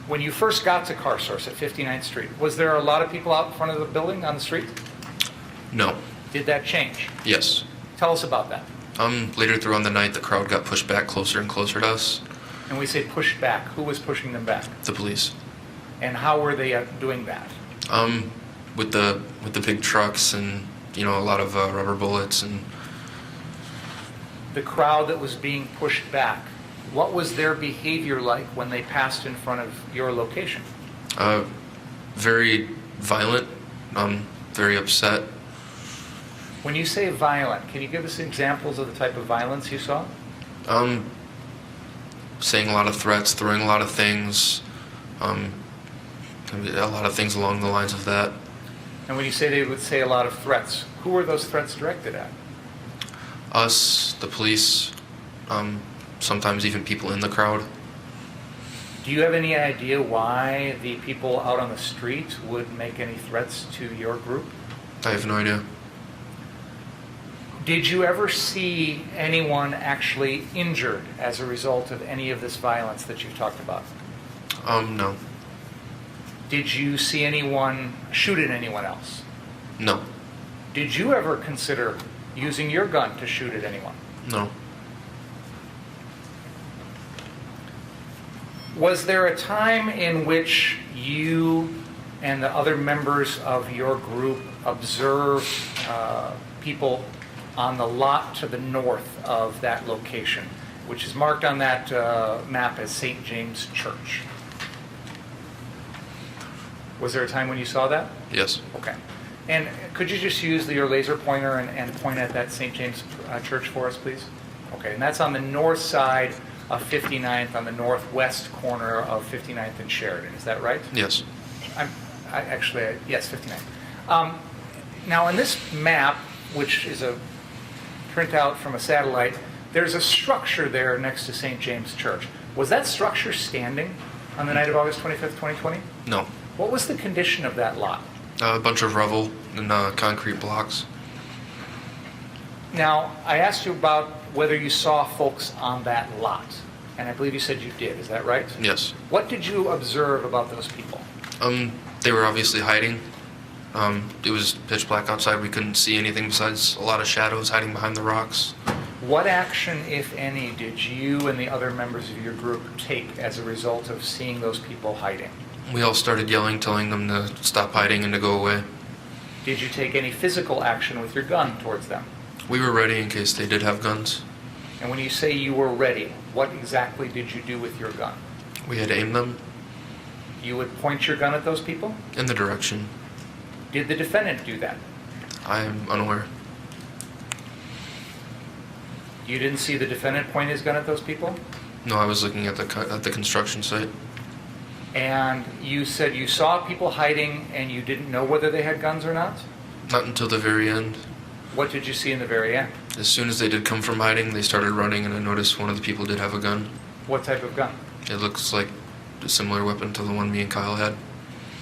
when you first got to Car Source at 59th Street, was there a lot of people out in front of the building on the street? No. Did that change? Yes. Tell us about that. Later through on the night, the crowd got pushed back closer and closer to us. And we say pushed back. Who was pushing them back? The police. And how were they doing that? With the big trucks and a lot of rubber bullets and. The crowd that was being pushed back, what was their behavior like when they passed in front of your location? Very violent. Very upset. When you say violent, can you give us examples of the type of violence you saw? Saying a lot of threats, throwing a lot of things, a lot of things along the lines of that. And when you say they would say a lot of threats, who were those threats directed at? Us, the police, sometimes even people in the crowd. Do you have any idea why the people out on the street would make any threats to your group? I have no idea. Did you ever see anyone actually injured as a result of any of this violence that you've talked about? No. Did you see anyone shoot at anyone else? No. Did you ever consider using your gun to shoot at anyone? No. Was there a time in which you and the other members of your group observed people on the lot to the north of that location, which is marked on that map as St. James Church? Was there a time when you saw that? Yes. Okay. And could you just use your laser pointer and point at that St. James Church for us, please? Okay, and that's on the north side of 59th, on the northwest corner of 59th and Sheridan. Is that right? Yes. Yes, 59th. Now, in this map, which is a printout from a satellite, there's a structure there next to St. James Church. Was that structure standing on the night of August 25th, 2020? No. What was the condition of that lot? A bunch of rubble and concrete blocks. Now, I asked you about whether you saw folks on that lot, and I believe you said you did. Is that right? Yes. What did you observe about those people? They were obviously hiding. It was pitch black outside. We couldn't see anything besides a lot of shadows hiding behind the rocks. What action, if any, did you and the other members of your group take as a result of seeing those people hiding? We all started yelling, telling them to stop hiding and to go away. Did you take any physical action with your gun towards them? We were ready in case they did have guns. And when you say you were ready, what exactly did you do with your gun? We had aimed them You would point your gun at those people? in the direction. Did the defendant do that? I am unaware. You didn't see the defendant point his gun at those people? No, I was looking at the construction site. And you said you saw people hiding and you didn't know whether they had guns or not? Not until the very end. What did you see in the very end? As soon as they did come from hiding, they started running, and I noticed one of the people did have a gun. What type of gun? It looks like a similar weapon to the one me and Kyle had.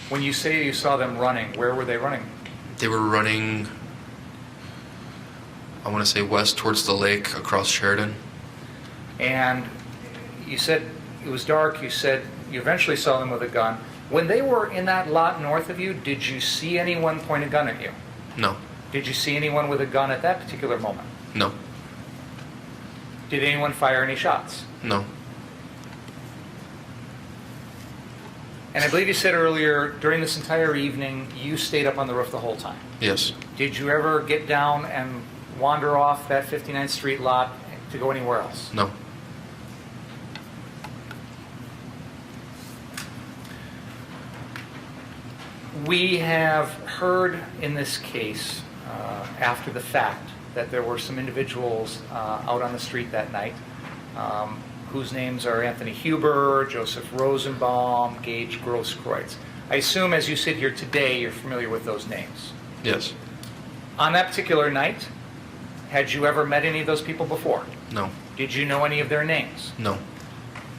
When you say you saw them running, where were they running? They were running, I want to say west towards the lake across Sheridan. And you said it was dark. You said you eventually saw them with a gun. When they were in that lot north of you, did you see anyone point a gun at you? No. Did you see anyone with a gun at that particular moment? No. Did anyone fire any shots? No. And I believe you said earlier, during this entire evening, you stayed up on the roof the whole time. Yes. Did you ever get down and wander off that 59th Street lot to go anywhere else? No. We have heard in this case, after the fact, that there were some individuals out on the street that night whose names are Anthony Huber, Joseph Rosenbaum, Gaige, Grosskreutz. I assume as you sit here today, you're familiar with those names. Yes. On that particular night, had you ever met any of those people before? No. Did you know any of their names? No.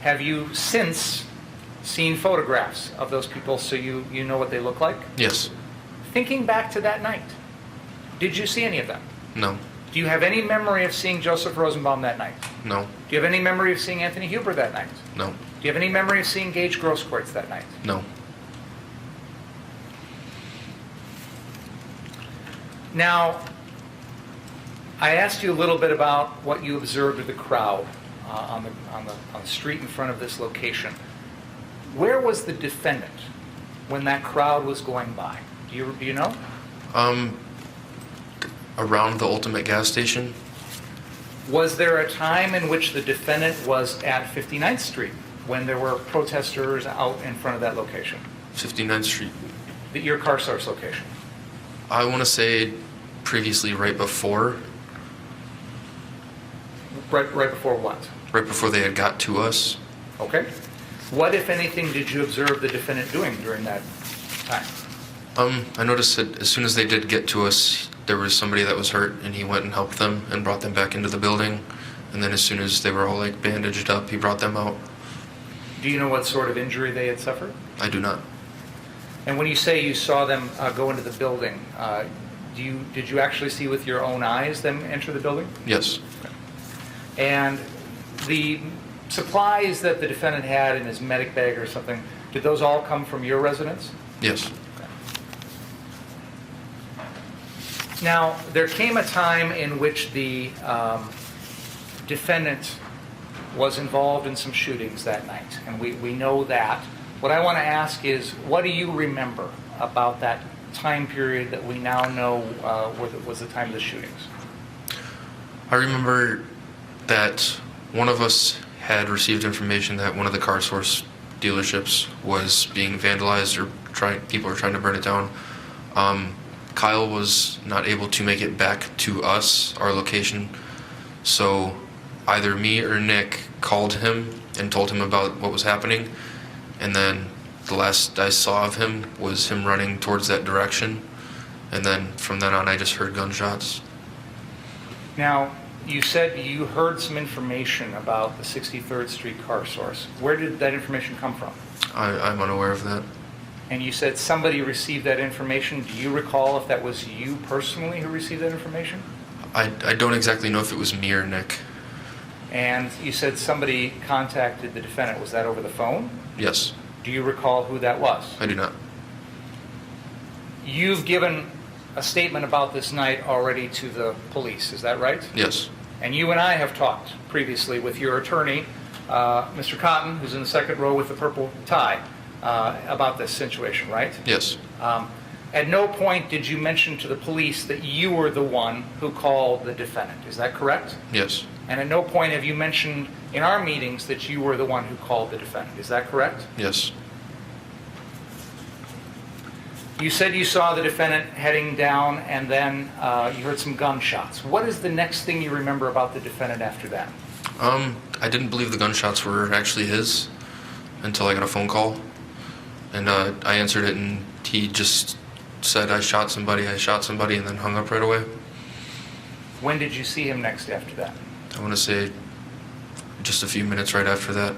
Have you since seen photographs of those people so you know what they look like? Yes. Thinking back to that night, did you see any of them? No. Do you have any memory of seeing Joseph Rosenbaum that night? No. Do you have any memory of seeing Anthony Huber that night? No. Do you have any memory of seeing Gaige Grosskreutz that night? No. Now, I asked you a little bit about what you observed of the crowd on the street in front of this location. Where was the defendant when that crowd was going by? Do you know? Around the Ultimate gas station. Was there a time in which the defendant was at 59th Street when there were protesters out in front of that location? 59th Street. Your car source location? I want to say previously right before. Right before what? Right before they had got to us. Okay. What, if anything, did you observe the defendant doing during that time? I noticed that as soon as they did get to us, there was somebody that was hurt, and he went and helped them and brought them back into the building. And then as soon as they were all like bandaged up, he brought them out. Do you know what sort of injury they had suffered? I do not. And when you say you saw them go into the building, did you actually see with your own eyes them enter the building? Yes. And the supplies that the defendant had in his medic bag or something, did those all come from your residence? Yes. Now, there came a time in which the defendant was involved in some shootings that night, and we know that. What I want to ask is, what do you remember about that time period that we now know was the time of the shootings? I remember that one of us had received information that one of the car source dealerships was being vandalized, or people were trying to burn it down. Kyle was not able to make it back to us, our location, so either me or Nick called him and told him about what was happening, and then the last I saw of him was him running towards that direction, and then from then on I just heard gunshots. Now, you said you heard some information about the 63rd Street car source. Where did that information come from? I'm unaware of that. And you said somebody received that information. Do you recall if that was you personally who received that information? I don't exactly know if it was me or Nick. And you said somebody contacted the defendant. Was that over the phone? Yes. Do you recall who that was? I do not. You've given a statement about this night already to the police, is that right? Yes. And you and I have talked previously with your attorney, Mr. Cotton, who's in the second row with the purple tie, about this situation, right? Yes. At no point did you mention to the police that you were the one who called the defendant. Is that correct? Yes. And at no point have you mentioned in our meetings that you were the one who called the defendant. Is that correct? Yes. You said you saw the defendant heading down, and then you heard some gunshots. What is the next thing you remember about the defendant after that? I didn't believe the gunshots were actually his until I got a phone call, and I answered it, and he just said, I shot somebody, and then hung up right away. When did you see him next after that? I want to say just a few minutes right after that.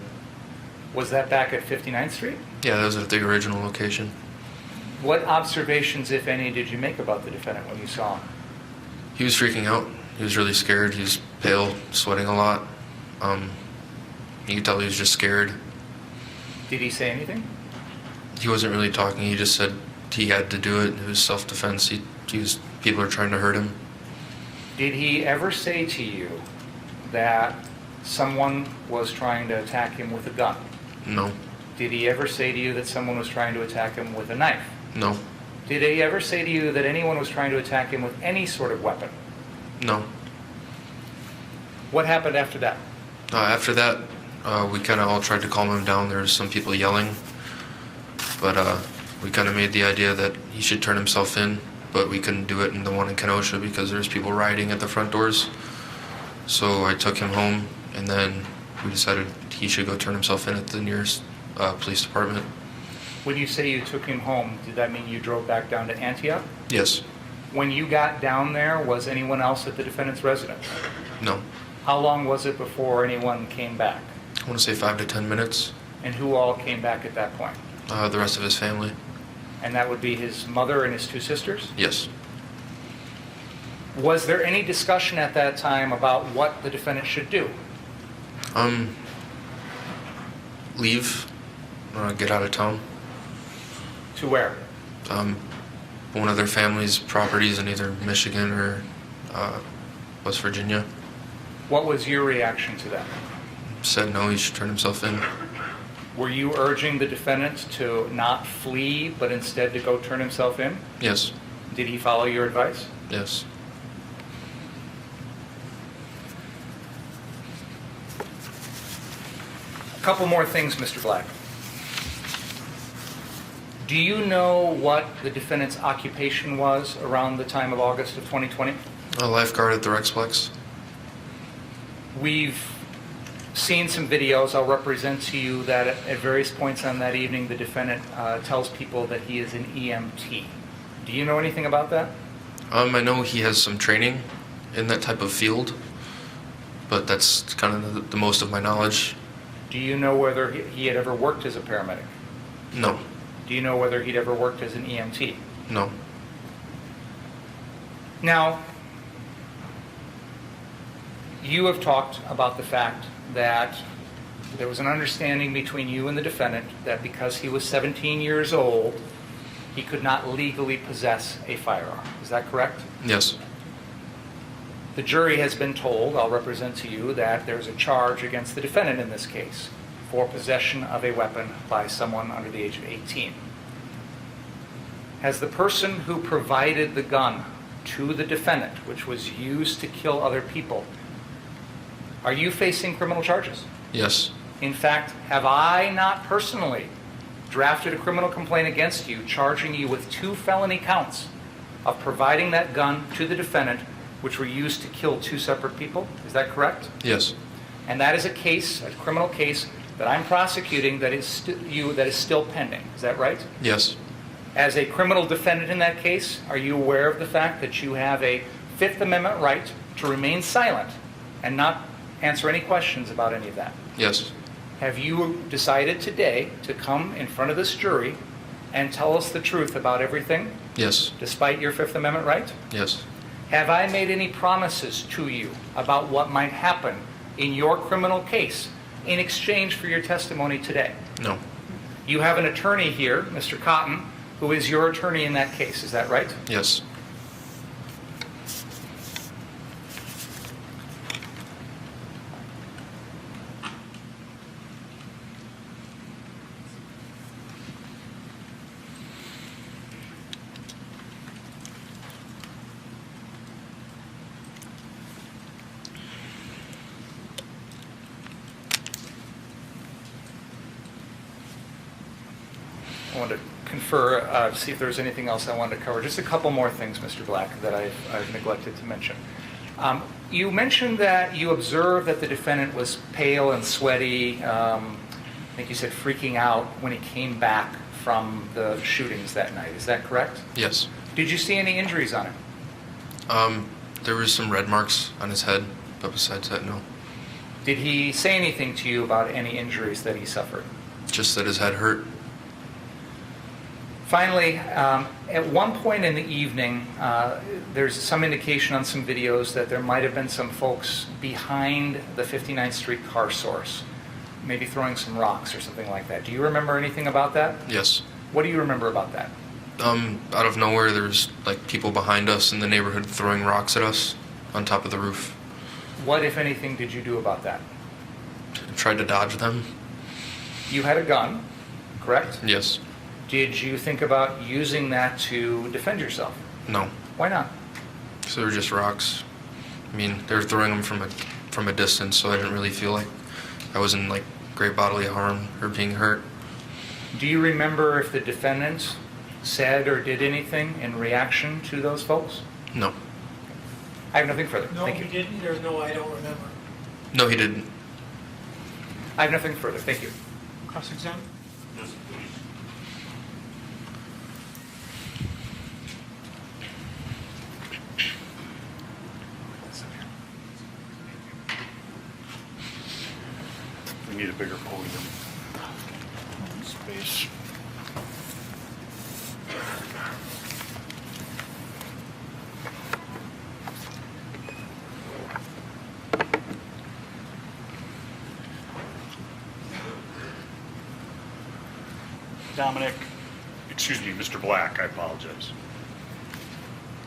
Was that back at 59th Street? Yeah, that was at the original location. What observations, if any, did you make about the defendant when you saw him? He was freaking out. He was really scared. He was pale, sweating a lot. You could tell he was just scared. Did he say anything? He wasn't really talking. He just said he had to do it. It was self-defense. People are trying to hurt him. Did he ever say to you that someone was trying to attack him with a gun? No. Did he ever say to you that someone was trying to attack him with a knife? No. Did he ever say to you that anyone was trying to attack him with any sort of weapon? No. What happened after that? After that, we kind of all tried to calm him down. There was some people yelling, but we kind of made the idea that he should turn himself in, but we couldn't do it in the one in Kenosha because there's people rioting at the front doors. So I took him home, and then we decided he should go turn himself in at the nearest police department. When you say you took him home, did that mean you drove back down to Antioch? Yes. When you got down there, was anyone else at the defendant's residence? No. How long was it before anyone came back? I want to say 5 to 10 minutes. And who all came back at that point? The rest of his family. And that would be his mother and his two sisters? Yes. Was there any discussion at that time about what the defendant should do? Leave. Get out of town. To where? One of their family's properties in either Michigan or West Virginia. What was your reaction to that? Said no, he should turn himself in. Were you urging the defendant to not flee, but instead to go turn himself in? Yes. Did he follow your advice? Yes. A couple more things, Mr. Black. Do you know what the defendant's occupation was around the time of August of 2020? A lifeguard at the Rexplex. We've seen some videos. I'll represent to you that at various points on that evening, the defendant tells people that he is an EMT. Do you know anything about that? I know he has some training in that type of field, but that's kind of the most of my knowledge. Do you know whether he had ever worked as a paramedic? No. Do you know whether he'd ever worked as an EMT? No. Now, you have talked about the fact that there was an understanding between you and the defendant that because he was 17 years old, he could not legally possess a firearm. Is that correct? Yes. The jury has been told, I'll represent to you, that there's a charge against the defendant in this case for possession of a weapon by someone under the age of 18. Has the person who provided the gun to the defendant, which was used to kill other people, are you facing criminal charges? Yes. In fact, have I not personally drafted a criminal complaint against you, charging you with 2 felony counts of providing that gun to the defendant, which were used to kill 2 separate people? Is that correct? Yes. And that is a case, a criminal case, that I'm prosecuting that is still pending. Is that right? Yes. As a criminal defendant in that case, are you aware of the fact that you have a Fifth Amendment right to remain silent and not answer any questions about any of that? Yes. Have you decided today to come in front of this jury and tell us the truth about everything, Yes. despite your Fifth Amendment right? Yes. Have I made any promises to you about what might happen in your criminal case in exchange for your testimony today? No. You have an attorney here, Mr. Cotton, who is your attorney in that case. Is that right? Yes. I wanted to confer, see if there was anything else I wanted to cover. Just a couple more things, Mr. Black, that I've neglected to mention. You mentioned that you observed that the defendant was pale and sweaty, I think you said freaking out when he came back from the shootings that night. Is that correct? Yes. Did you see any injuries on him? There was some red marks on his head, but besides that, no. Did he say anything to you about any injuries that he suffered? Just that his head hurt. Finally, at one point in the evening, there's some indication on some videos that there might have been some folks behind the 59th Street car source, maybe throwing some rocks or something like that. Do you remember anything about that? Yes. What do you remember about that? Out of nowhere, there was like people behind us in the neighborhood throwing rocks at us on top of the roof. What, if anything, did you do about that? I tried to dodge them. You had a gun, correct? Yes. Did you think about using that to defend yourself? No. Why not? So they were just rocks. I mean, they were throwing them from a distance, so I didn't really feel like I was in like great bodily harm or being hurt. Do you remember if the defendant said or did anything in reaction to those folks? No. I have nothing further. No, Thank he you. didn't, or no, I don't remember. No, he didn't. I have nothing further. Thank you. Cross-examine? Yes, please. We need a bigger podium. Space. Dominick, excuse me, Mr. Black, I apologize.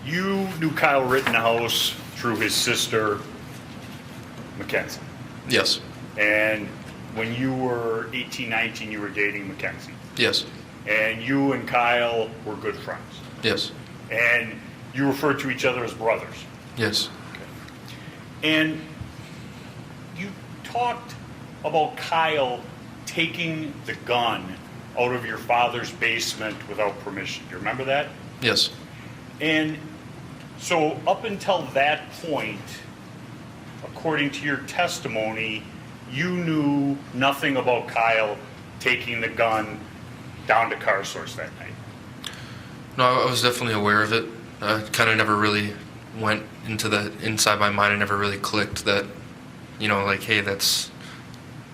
You knew Kyle Rittenhouse through his sister, Mackenzie. Yes. And when you were 18, 19, you were dating Mackenzie. Yes. And you and Kyle were good friends. Yes. And you referred to each other as brothers. Yes. And you talked about Kyle taking the gun out of your father's basement without permission. Do you remember that? Yes. And so up until that point, according to your testimony, you knew nothing about Kyle taking the gun down to Car Source that night. No, I was definitely aware of it. Kind of never really went into that inside my mind. I never really clicked that, you know, like, hey,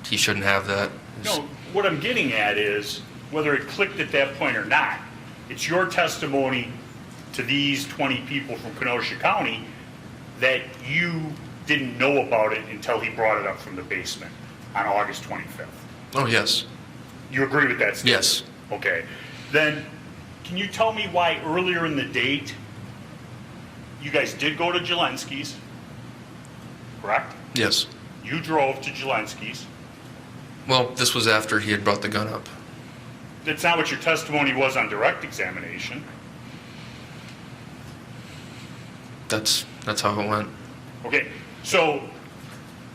he shouldn't have that. No, what I'm getting at is whether it clicked at that point or not, it's your testimony to these 20 people from Kenosha County that you didn't know about it until he brought it up from the basement on August 25th. Oh, yes. You agree with that statement? Yes. Okay. Then, can you tell me why earlier in the date you guys did go to Jelensky's, correct? Yes. You drove to Jelensky's. Well, this was after he had brought the gun up. That's not what your testimony was on direct examination. That's how it went. Okay, so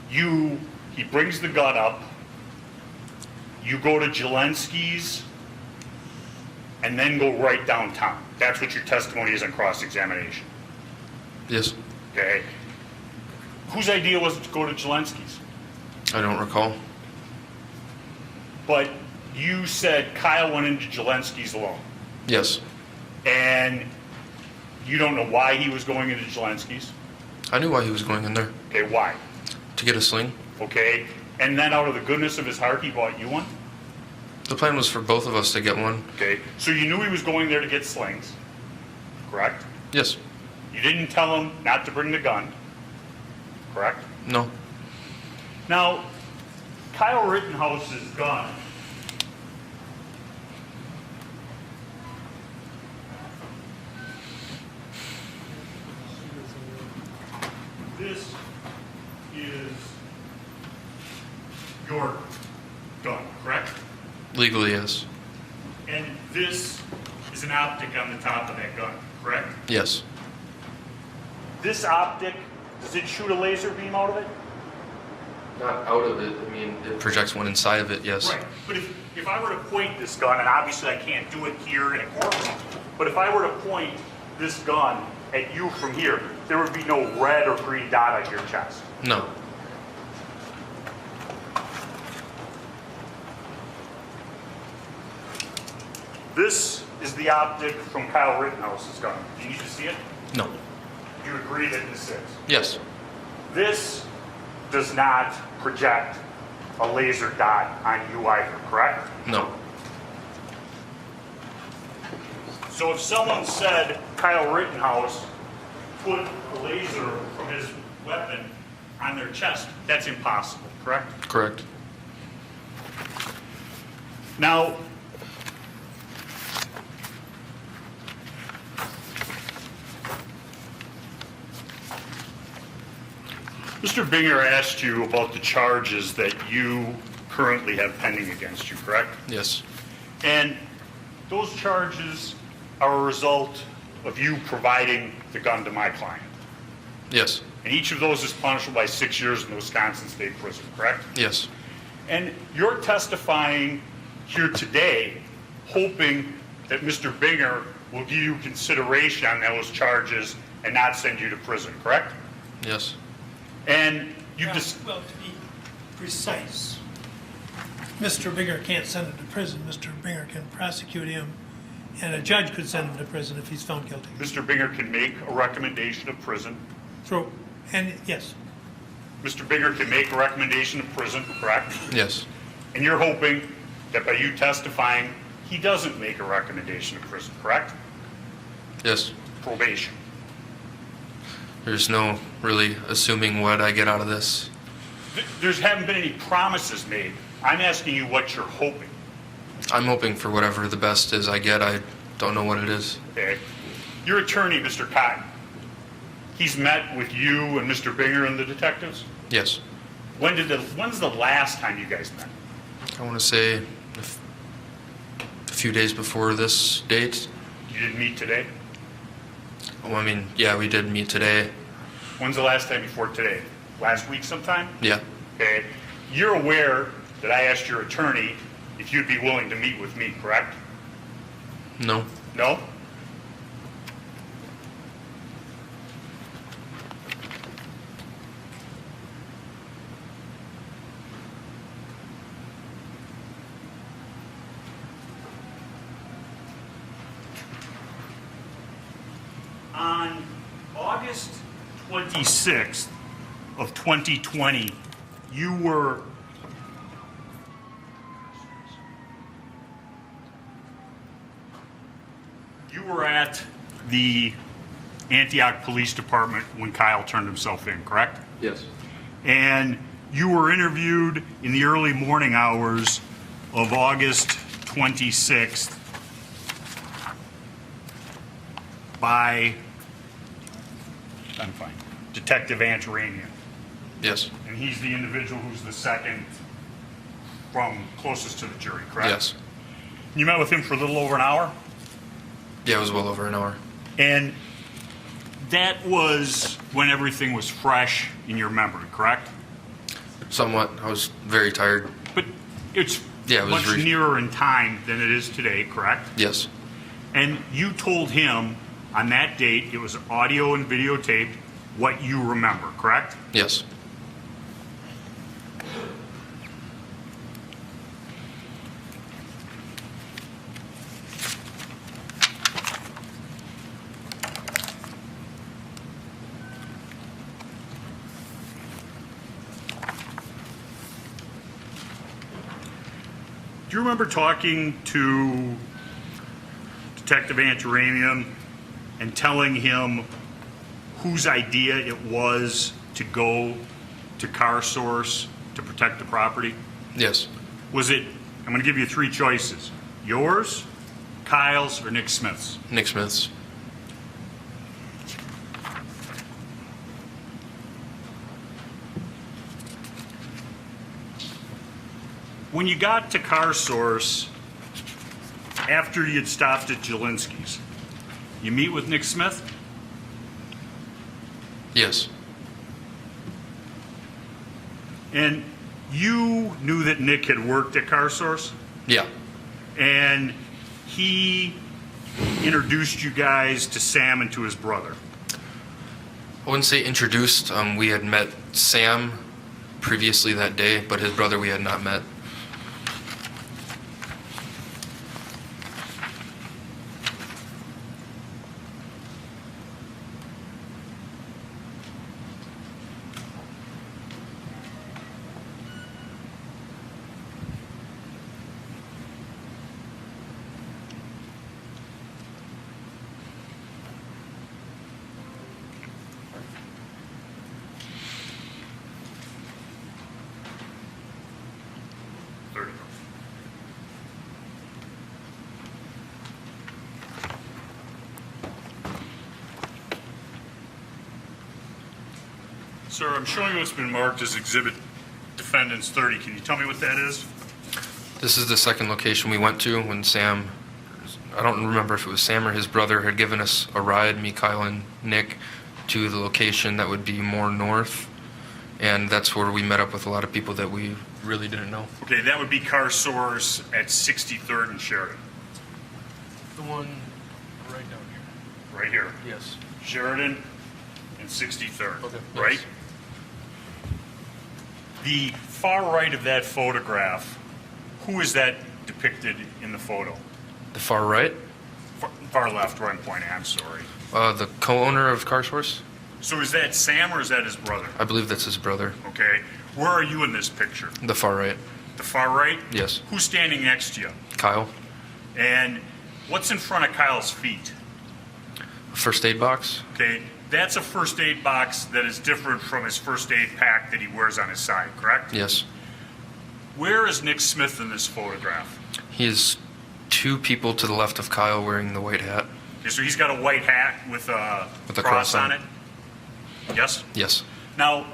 he brings the gun up, you go to Jelensky's, and then go right downtown. That's what your testimony is on cross-examination. Yes. Okay? Whose idea was it to go to Jelensky's? I don't recall. But you said Kyle went into Jelensky's alone. Yes. And you don't know why he was going into Jelensky's? I knew why he was going in there. Okay, why? To get a sling. Okay, and then out of the goodness of his heart, he bought you one? The plan was for both of us to get one. Okay, so you knew he was going there to get slings, correct? Yes. You didn't tell him not to bring the gun, correct? No. Now, Kyle Rittenhouse's gun this is your gun, correct? Legally, yes. And this is an optic on the top of that gun, correct? Yes. This optic, does it shoot a laser beam out of it? Not out of it. I mean, it projects one inside of it, yes. Right, but if if I were to point this gun, and obviously I can't do it here in a courtroom, but if I were to point this gun at you from here, there would be no red or green dot on your chest. No. This is the optic from Kyle Rittenhouse's gun. Do you need to see it? No. Do you agree that this is? Yes. This does not project a laser dot on you either, correct? No. So if someone said Kyle Rittenhouse put a laser from his weapon on their chest, that's impossible, correct? Correct. Now, Mr. Binger asked you about the charges that you currently have pending against you, correct? Yes. And those charges are a result of you providing the gun to my client. Yes. And each of those is punishable by 6 years in the Wisconsin State Prison, correct? Yes. And you're testifying here today, hoping that Mr. Binger will give you consideration on those charges and not send you to prison, correct? Yes. And you Yeah, just, well, to be precise, Mr. Binger can't send him to prison. Mr. Binger can prosecute him, and a judge could send him to prison if he's found guilty. Mr. Binger can make a recommendation of prison. And yes, Mr. Binger can make a recommendation of prison, correct? Yes. And you're hoping that by you testifying, he doesn't make a recommendation of prison, correct? Yes. Probation. There's no really assuming what I get out of this. There's haven't been any promises made. I'm asking you what you're hoping, I'm hoping for whatever the best is I get. I don't know what it is. okay? Your attorney, Mr. Cotton, he's met with you and Mr. Binger and the detectives? Yes. When's the last time you guys met? I want to say a few days before this date. You didn't meet today? Oh, I mean, yeah, we did meet today. When's the last time before today? Last week sometime? Yeah. Okay. You're aware that I asked your attorney if you'd be willing to meet with me, correct? No. No? On August 26th of 2020, you were at the Antioch Police Department when Kyle turned himself in, correct? Yes. And you were interviewed in the early morning hours of August 26th by, I'm fine, Detective Antaranian. Yes. And he's the individual who's the second from closest to the jury, correct? Yes. You met with him for a little over an hour? Yeah, it was well over an hour. And that was when everything was fresh in your memory, correct? Somewhat. I was very tired. But it's Yeah, it was much re- nearer in time than it is today, correct? Yes. And you told him on that date, it was audio and videotaped, what you remember, correct? Yes. Do you remember talking to Detective Antaranian and telling him whose idea it was to go to Car Source to protect the property? Yes. Was it, I'm going to give you three choices, yours, Kyle's, or Nick Smith's? Nick Smith's. When you got to Car Source, after you'd stopped at Jelinski's, you meet with Nick Smith? Yes. And you knew that Nick had worked at Car Source? Yeah. And he introduced you guys to Sam and to his brother. I wouldn't say introduced. We had met Sam previously that day, but his brother we had not met. Sir, I'm showing you what's been marked as Exhibit Defendants 30. Can you tell me what that is? This is the second location we went to when Sam, I don't remember if it was Sam or his brother, had given us a ride, me, Kyle, and Nick, to the location that would be more north. And that's where we met up with a lot of people that we really didn't know. Okay, that would be car source at 63rd and Sheridan. The one right down here. Right here. Yes. Sheridan and 63rd. Okay. Right? Yes. The far right of that photograph, who is that depicted in the photo? The far right, Far left, where I'm pointing, I'm sorry. the co-owner of CarSource, So is that Sam or is that his brother? I believe that's his brother. Okay. Where are you in this picture? The far right, The far right? yes. Who's standing next to you? Kyle, And what's in front of Kyle's feet? first aid box, Okay, that's a first aid box that is different from his first aid pack that he wears on his side, correct? yes. Where is Nick Smith in this photograph? He is two people to the left of Kyle wearing the white hat. Okay, so he's got a white hat with a cross on it? Yes? Yes, Now,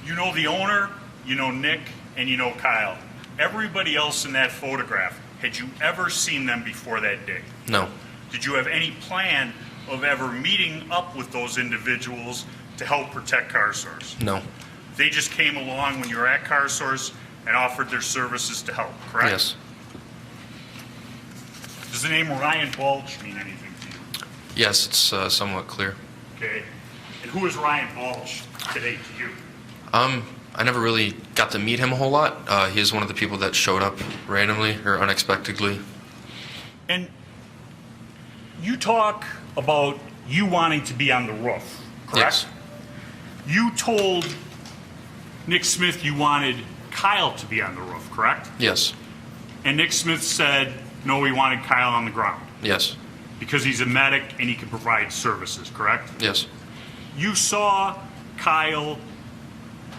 you know the owner, you know Nick, and you know Kyle. Everybody else in that photograph, had you ever seen them before that day? no, Did you have any plan of ever meeting up with those individuals to help protect CarSource? no, They just came along when you were at CarSource and offered their services to help, correct? yes, Does the name Ryan Balch mean anything to you? yes, it's somewhat clear. Okay. And who is Ryan Balch today to you? I never really got to meet him a whole lot. He is one of the people that showed up randomly or unexpectedly. And you talk about you wanting to be on the roof, correct? Yes. You told Nick Smith you wanted Kyle to be on the roof, correct? Yes, And Nick Smith said, no, we wanted Kyle on the ground yes, because he's a medic and he can provide services, correct? yes, You saw Kyle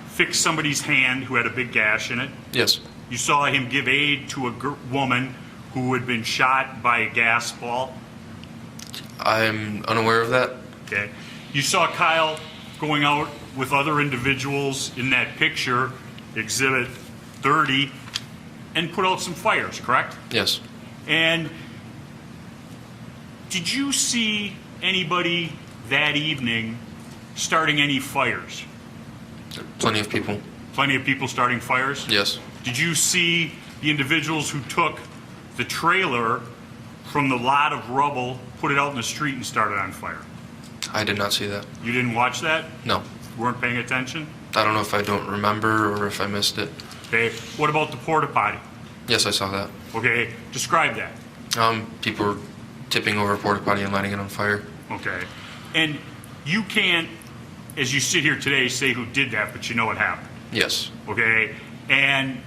fix somebody's hand who had a big gash in it. yes, You saw him give aid to a woman who had been shot by a gas ball. I'm unaware of that. Okay. You saw Kyle going out with other individuals in that picture, Exhibit 30, and put out some fires, correct? Yes, And did you see anybody that evening starting any fires? plenty of people. Plenty of people starting fires? Yes, Did you see the individuals who took the trailer from the lot of rubble, put it out in the street and started on fire? I did not see that. You didn't watch that? No, Weren't paying attention? I don't know if I don't remember or if I missed it. Okay. What about the porta potty? Yes, I saw that. Okay. Describe that. People were tipping over a porta potty and lighting it on fire. Okay. And you can't, as you sit here today, say who did that, but you know what happened. Yes, Okay. And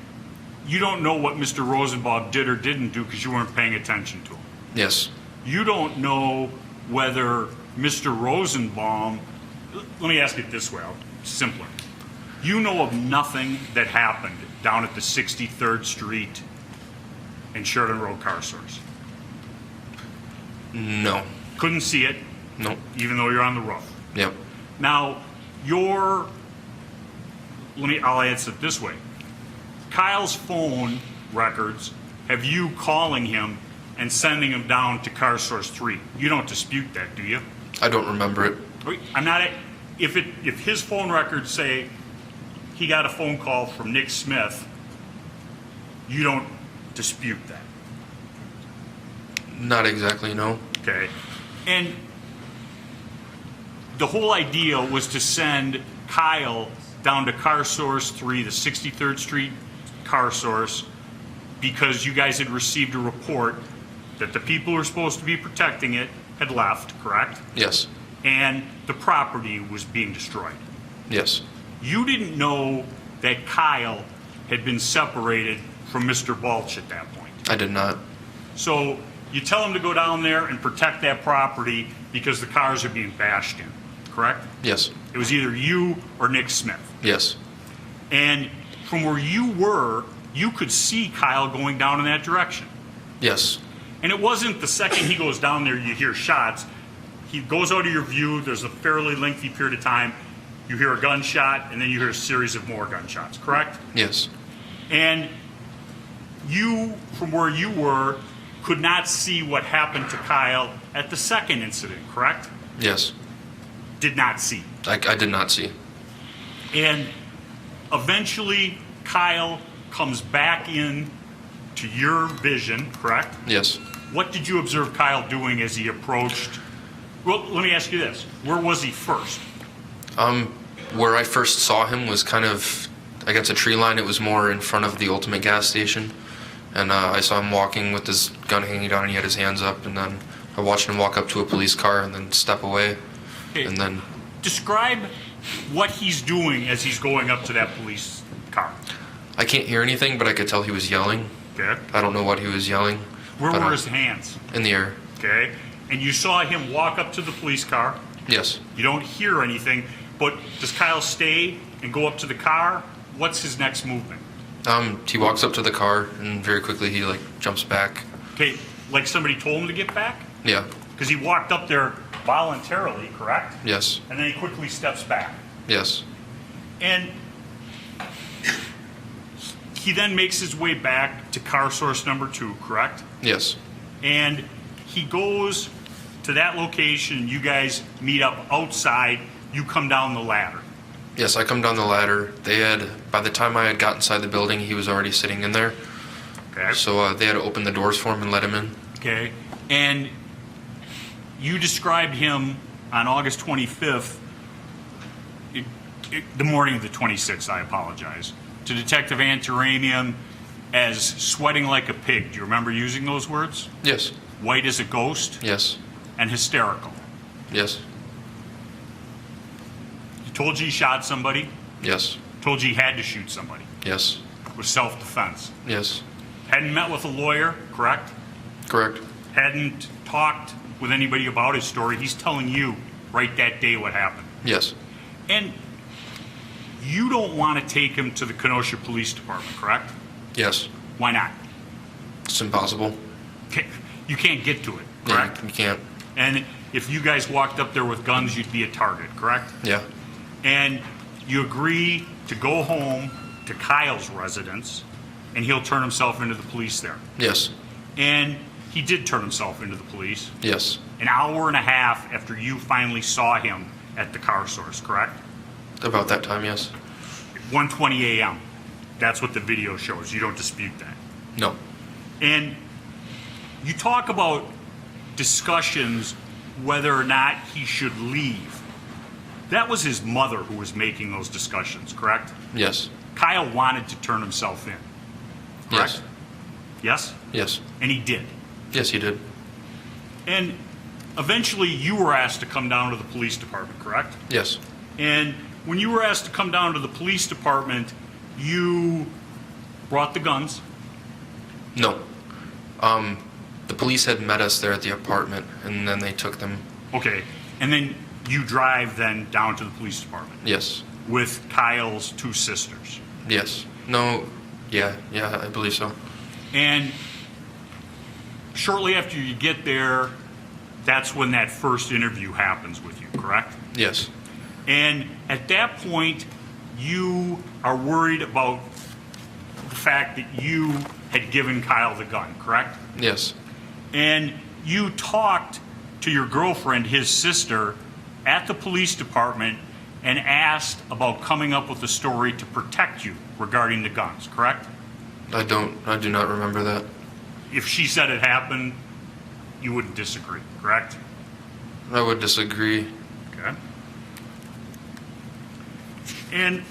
you don't know what Mr. Rosenbaum did or didn't do because you weren't paying attention to him. yes, You don't know whether Mr. Rosenbaum, let me ask it this way, simpler. You know of nothing that happened down at the 63rd Street and Sheridan Road car source. no, Couldn't see it, no, even though you're on the roof. yep, Now, I'll answer it this way. Kyle's phone records have you calling him and sending him down to car source 3. You don't dispute that, do you? I don't remember it. I'm not, if his phone records say he got a phone call from Nick Smith, you don't dispute that? Not exactly, no. Okay. And the whole idea was to send Kyle down to Car Source 3, the 63rd Street Car Source, because you guys had received a report that the people who were supposed to be protecting it had left, correct? Yes. And the property was being destroyed. Yes. You didn't know that Kyle had been separated from Mr. Balch at that point. I did not. So you tell him to go down there and protect that property because the cars are being bashed in, correct? Yes. It was either you or Nick Smith. Yes. And from where you were, you could see Kyle going down in that direction. Yes. And it wasn't the second he goes down there, you hear shots. He goes out of your view, there's a fairly lengthy period of time. You hear a gunshot, and then you hear a series of more gunshots, correct? Yes. And you, from where you were, could not see what happened to Kyle at the second incident, correct? Yes. Did not see. I did not see. And eventually, Kyle comes back in to your vision, correct? Yes. What did you observe Kyle doing as he approached? Well, let me ask you this. Where was he first? Where I first saw him was kind of against a tree line. It was more in front of the Ultimate gas station. And I saw him walking with his gun hanging down and he had his hands up. And then I watched him walk up to a police car and then step away. Okay. And then Describe what he's doing as he's going up to that police car. I can't hear anything, but I could tell he was yelling. Okay. I don't know what he was yelling. Where but, were his hands? In the air. Okay. And you saw him walk up to the police car. Yes. You don't hear anything, but does Kyle stay and go up to the car? What's his next movement? He walks up to the car and very quickly he jumps back. Okay, like somebody told him to get back? Yeah. Because he walked up there voluntarily, correct? Yes. And then he quickly steps back. Yes. And he then makes his way back to car source number 2, correct? Yes. And he goes to that location, you guys meet up outside, you come down the ladder. Yes, I come down the ladder. By the time I had got inside the building, he was already sitting in there. Okay. So they had to open the doors for him and let him in. Okay. And you described him on August 25th, the morning of the 26th, I apologize, to Detective Antaramian as sweating like a pig. Do you remember using those words? Yes. White as a ghost Yes. and hysterical. Yes. He told you he shot somebody, Yes. told you he had to shoot somebody. Yes. It was self-defense. Yes. Hadn't met with a lawyer, correct? Correct. Hadn't talked with anybody about his story. He's telling you right that day what happened. Yes. And you don't want to take him to the Kenosha Police Department, correct? Yes. Why not? It's impossible. You can't get to it, Yeah, correct? you can't. And if you guys walked up there with guns, you'd be a target, correct? Yeah. And you agree to go home to Kyle's residence, and he'll turn himself into the police there. Yes. And he did turn himself into the police Yes. an hour and a half after you finally saw him at the car source, correct? About that time, yes. 1:20 a.m. That's what the video shows. You don't dispute that. No. And you talk about discussions whether or not he should leave. That was his mother who was making those discussions, correct? Yes. Kyle wanted to turn himself in, correct? Yes. Yes? Yes. And he did. Yes, he did. And eventually you were asked to come down to the police department, correct? Yes. And when you were asked to come down to the police department, you brought the guns. No. The police had met us there at the apartment, and then they took them. Okay. And then you drive then down to the police department Yes. with Kyle's 2 sisters. Yes. No. Yeah. Yeah, I believe so. And shortly after you get there, that's when that first interview happens with you, correct? Yes. And at that point, you are worried about the fact that you had given Kyle the gun, correct? Yes. And you talked to your girlfriend, his sister, at the police department and asked about coming up with a story to protect you regarding the guns, correct? I do not remember that. If she said it happened, you wouldn't disagree, correct? I would disagree. Okay. And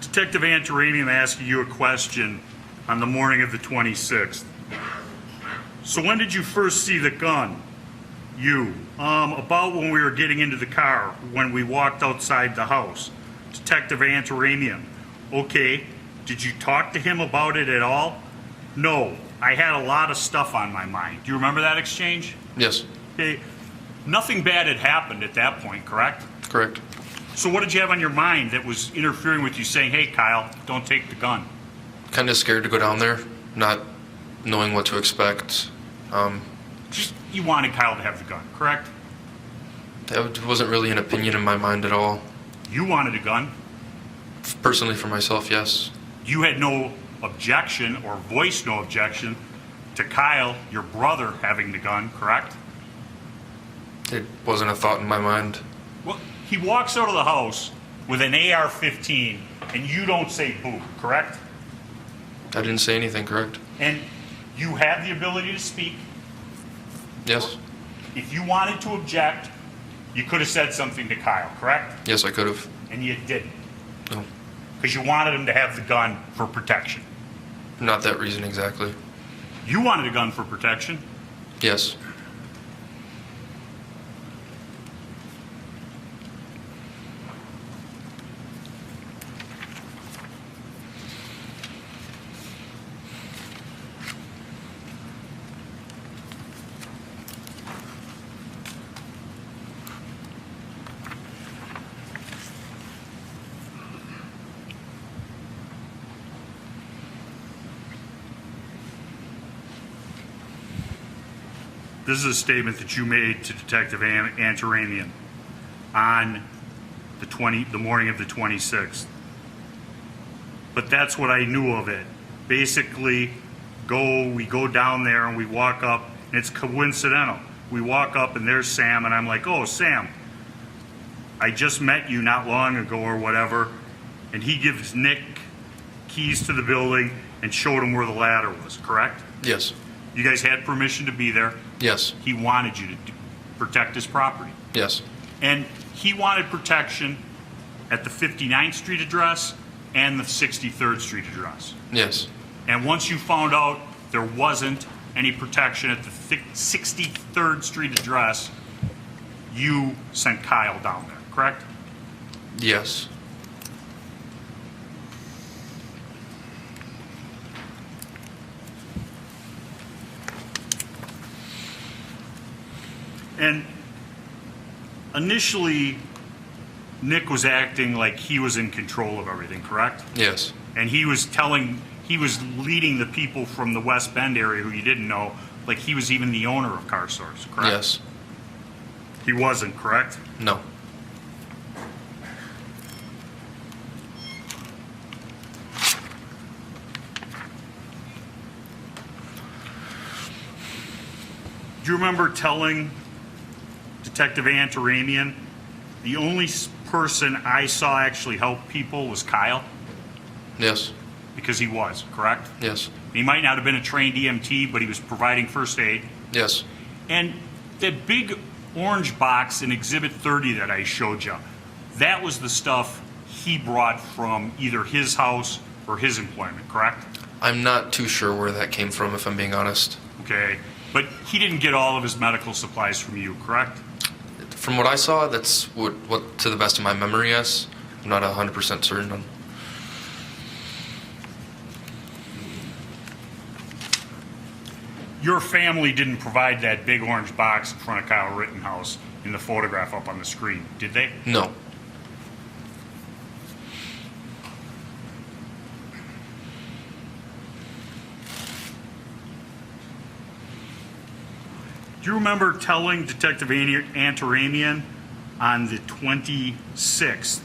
Detective Antaramian asking you a question on the morning of the 26th. So when did you first see the gun? You. About when we were getting into the car, when we walked outside the house. Detective Antaramian. Okay. Did you talk to him about it at all? No. I had a lot of stuff on my mind. Do you remember that exchange? Yes. Okay. Nothing bad had happened at that point, correct? Correct. So what did you have on your mind that was interfering with you saying, hey, Kyle, don't take the gun? Kind of scared to go down there, not knowing what to expect. You wanted Kyle to have the gun, correct? That wasn't really an opinion in my mind at all. You wanted a gun. Personally, for myself, yes. You had no objection or voiced no objection to Kyle, your brother, having the gun, correct? It wasn't a thought in my mind. Well, he walks out of the house with an AR-15, and you don't say boo, correct? I didn't say anything, correct? And you have the ability to speak. Yes. If you wanted to object, you could have said something to Kyle, correct? Yes, I could have. And you didn't, No. because you wanted him to have the gun for protection. Not that reason exactly. You wanted a gun for protection. Yes. This is a statement that you made to Detective Antaramian on the morning of the 26th. But that's what I knew of it. Basically, we go down there and we walk up, and it's coincidental. We walk up and there's Sam, and I'm like, oh, Sam, I just met you not long ago or whatever. And he gives Nick keys to the building and showed him where the ladder was, correct? Yes. You guys had permission to be there. Yes. He wanted you to protect his property. Yes. And he wanted protection at the 59th Street address and the 63rd Street address. Yes. And once you found out there wasn't any protection at the 63rd Street address, you sent Kyle down there, correct? Yes. And initially, Nick was acting like he was in control of everything, correct? Yes. And he was leading the people from the West Bend area who you didn't know, like he was even the owner of Car Source, correct? Yes. He wasn't, correct? No. Do you remember telling Detective Antaramian, the only person I saw actually help people was Kyle? Yes. Because he was, correct? Yes. He might not have been a trained EMT, but he was providing first aid. Yes. And that big orange box in Exhibit 30 that I showed you, that was the stuff he brought from either his house or his employment, correct? I'm not too sure where that came from, if I'm being honest. Okay. But he didn't get all of his medical supplies from you, correct? From what I saw, that's what to the best of my memory, yes. I'm not 100% certain on. Your family didn't provide that big orange box in front of Kyle Rittenhouse in the photograph up on the screen, did they? No. Do you remember telling Detective Antaramian on the 26th,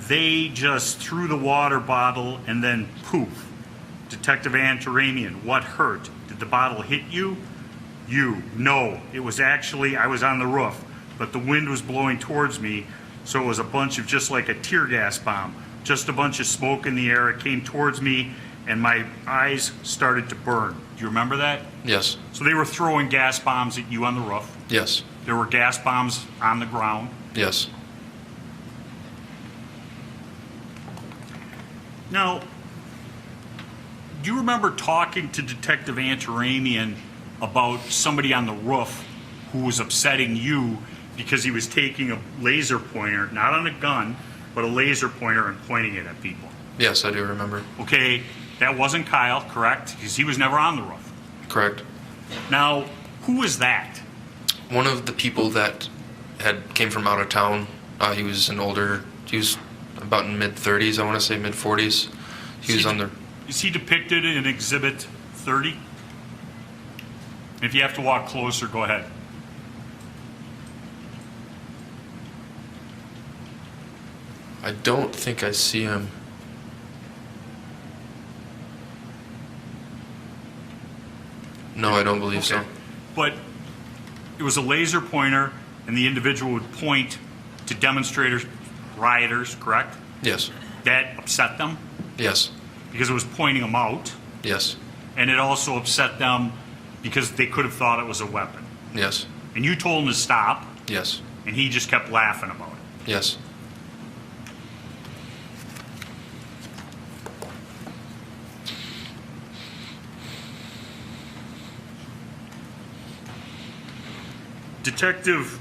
they just threw the water bottle and then poof, Detective Antaramian, what hurt? Did the bottle hit you? You, no. It was actually, I was on the roof, but the wind was blowing towards me, so it was a bunch of just like a tear gas bomb. Just a bunch of smoke in the air. It came towards me, and my eyes started to burn. Do you remember that? Yes. So they were throwing gas bombs at you on the roof. Yes. There were gas bombs on the ground. Yes. Now, do you remember talking to Detective Antaramian about somebody on the roof who was upsetting you because he was taking a laser pointer, not on a gun, but a laser pointer and pointing it at people? Yes, I do remember. Okay, that wasn't Kyle, correct? Because he was never on the roof. Correct. Now, who was that? One of the people that came from out of town. He was about in mid-30s, I want to say mid-40s. He was on the... Is he depicted in Exhibit 30? If you have to walk closer, go ahead. I don't think I see him. No, I don't believe so. Okay. But it was a laser pointer, and the individual would point to demonstrators, rioters, correct? Yes. That upset them Yes. because it was pointing them out, Yes. and it also upset them because they could have thought it was a weapon. Yes. And you told him to stop, Yes. and he just kept laughing about it. Yes. Detective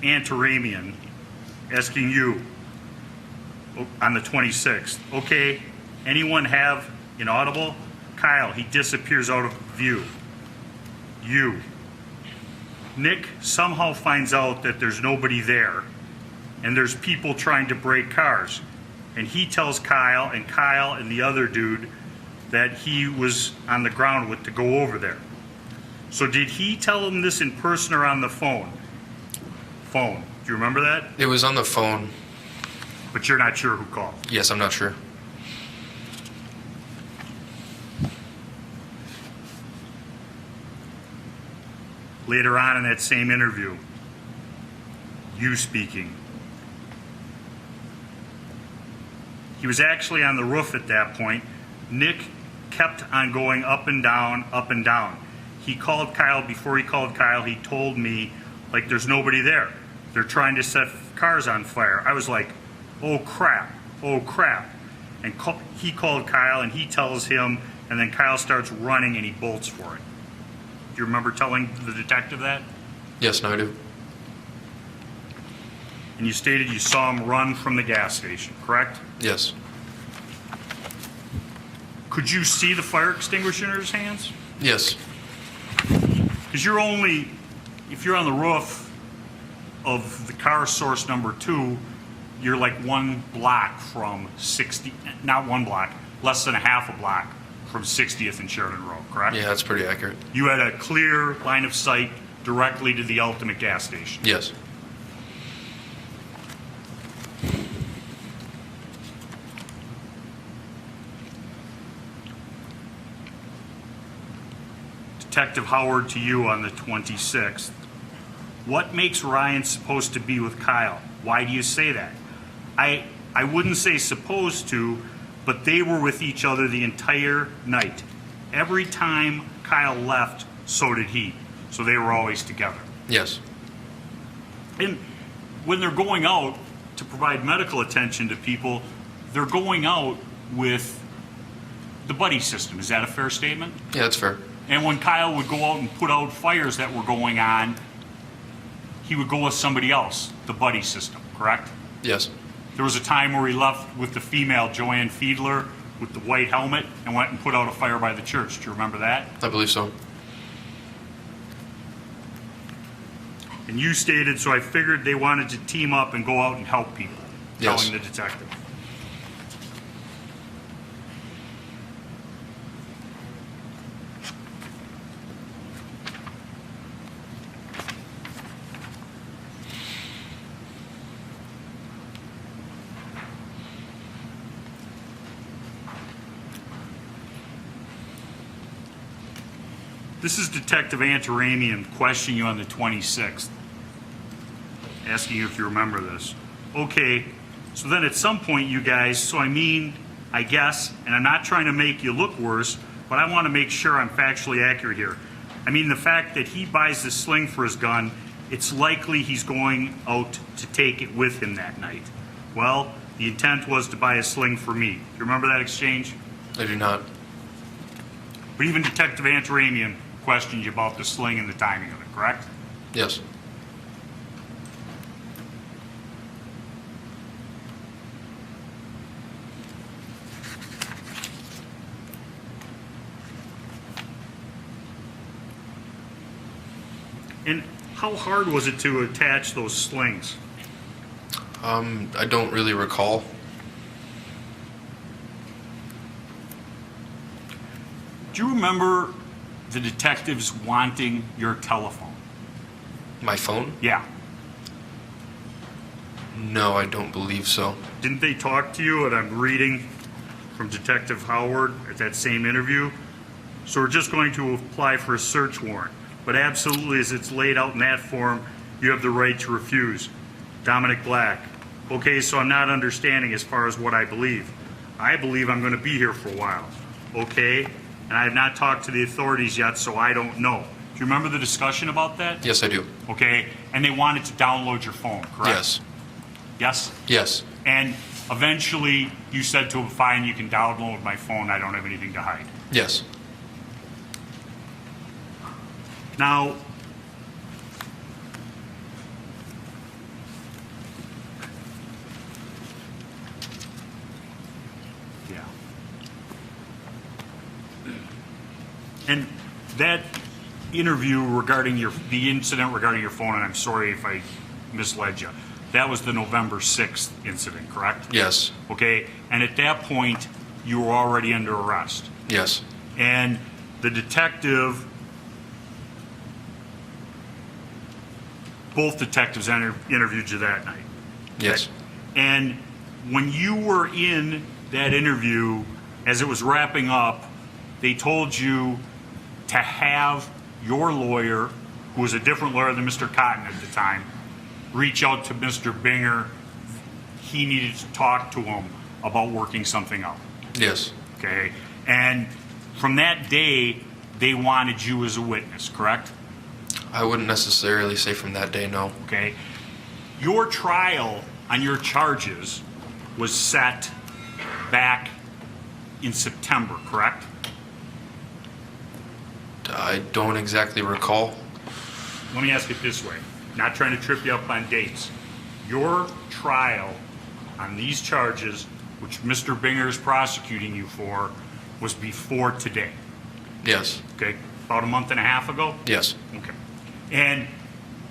Antaramian asking you on the 26th, okay, anyone have inaudible? Kyle, he disappears out of view. You. Nick somehow finds out that there's nobody there and there's people trying to break cars. And he tells Kyle and the other dude that he was on the ground with to go over there. So did he tell him this in person or on the phone? Phone. Do you remember that? It was on the phone. But you're not sure who called. Yes, I'm not sure. Later on in that same interview, you speaking. He was actually on the roof at that point. Nick kept on going up and down, up and down. He called Kyle. Before he called Kyle, he told me, like, there's nobody there. They're trying to set cars on fire. I was like, oh crap, oh crap. And he called Kyle and he tells him, and then Kyle starts running and he bolts for it. Do you remember telling the detective that? Yes, no, I do. And you stated you saw him run from the gas station, correct? Yes. Could you see the fire extinguisher in his hands? Yes. Because you're only, if you're on the roof of the car source number 2, you're like 1 block from 60, not 1 block, less than a half a block from 60th and Sheridan Road, correct? Yeah, that's pretty accurate. You had a clear line of sight directly to the ultimate gas station. Yes. Detective Howard, to you on the 26th. What makes Ryan supposed to be with Kyle? Why do you say that? I wouldn't say supposed to, but they were with each other the entire night. Every time Kyle left, so did he. So they were always together. Yes. And when they're going out to provide medical attention to people, they're going out with the buddy system. Is that a fair statement? Yeah, that's fair. And when Kyle would go out and put out fires that were going on, he would go with somebody else, the buddy system, correct? Yes. There was a time where he left with the female, Joanne Fiedler, with the white helmet, and went and put out a fire by the church. Do you remember that? I believe so. And you stated, so I figured they wanted to team up and go out and help people, Yes. telling the detective. This is Detective Antaramian questioning you on the 26th, asking you if you remember this. Okay, so then at some point you guys, I guess, and I'm not trying to make you look worse, but I want to make sure I'm factually accurate here. I mean, the fact that he buys the sling for his gun, it's likely he's going out to take it with him that night. Well, the intent was to buy a sling for me. Do you remember that exchange? I do not. But even Detective Antaramian questioned you about the sling and the timing of it, correct? Yes. And how hard was it to attach those slings? I don't really recall. Do you remember the detectives wanting your telephone? My phone? Yeah. No, I don't believe so. Didn't they talk to you? And I'm reading from Detective Howard at that same interview. So we're just going to apply for a search warrant. But absolutely, as it's laid out in that form, you have the right to refuse. Dominick Black. Okay, so I'm not understanding as far as what I believe. I believe I'm going to be here for a while. Okay? And I have not talked to the authorities yet, so I don't know. Do you remember the discussion about that? Yes, I do. Okay, and they wanted to download your phone, correct? Yes. Yes? Yes. And eventually you said to him, fine, you can download my phone, I don't have anything to hide. Yes. Now, yeah. And that interview regarding the incident regarding your phone, and I'm sorry if I misled you, that was the November 6th incident, correct? Yes. Okay, and at that point, you were already under arrest. Yes. And the detective, both detectives interviewed you that night. Yes. And when you were in that interview, as it was wrapping up, they told you to have your lawyer, who was a different lawyer than Mr. Cotton at the time, reach out to Mr. Binger. He needed to talk to him about working something out. Yes. Okay? And from that day, they wanted you as a witness, correct? I wouldn't necessarily say from that day, no. Okay? Your trial on your charges was set back in September, correct? I don't exactly recall. Let me ask it this way, not trying to trip you up on dates. Your trial on these charges, which Mr. Binger is prosecuting you for, was before today, Yes. okay? About a month and a half ago? Yes. Okay. And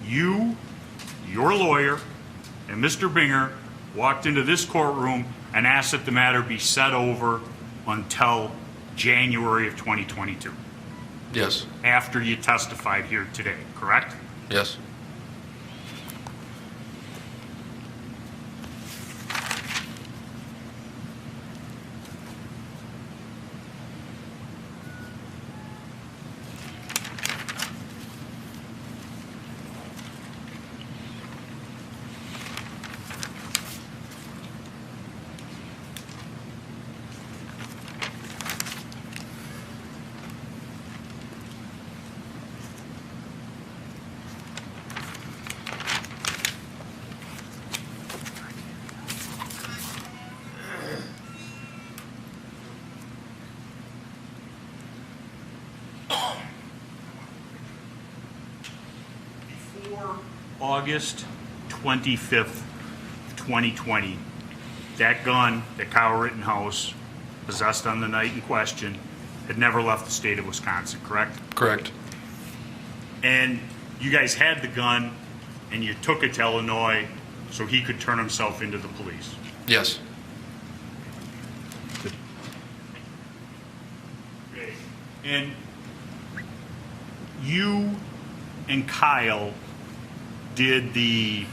you, your lawyer, and Mr. Binger walked into this courtroom and asked that the matter be set over until January of 2022, Yes. after you testified here today, correct? Yes. Before August 25th, 2020, that gun that Kyle Rittenhouse possessed on the night in question had never left the state of Wisconsin, correct? Correct. And you guys had the gun and you took it to Illinois so he could turn himself into the police. Yes. Okay. And you and Kyle did the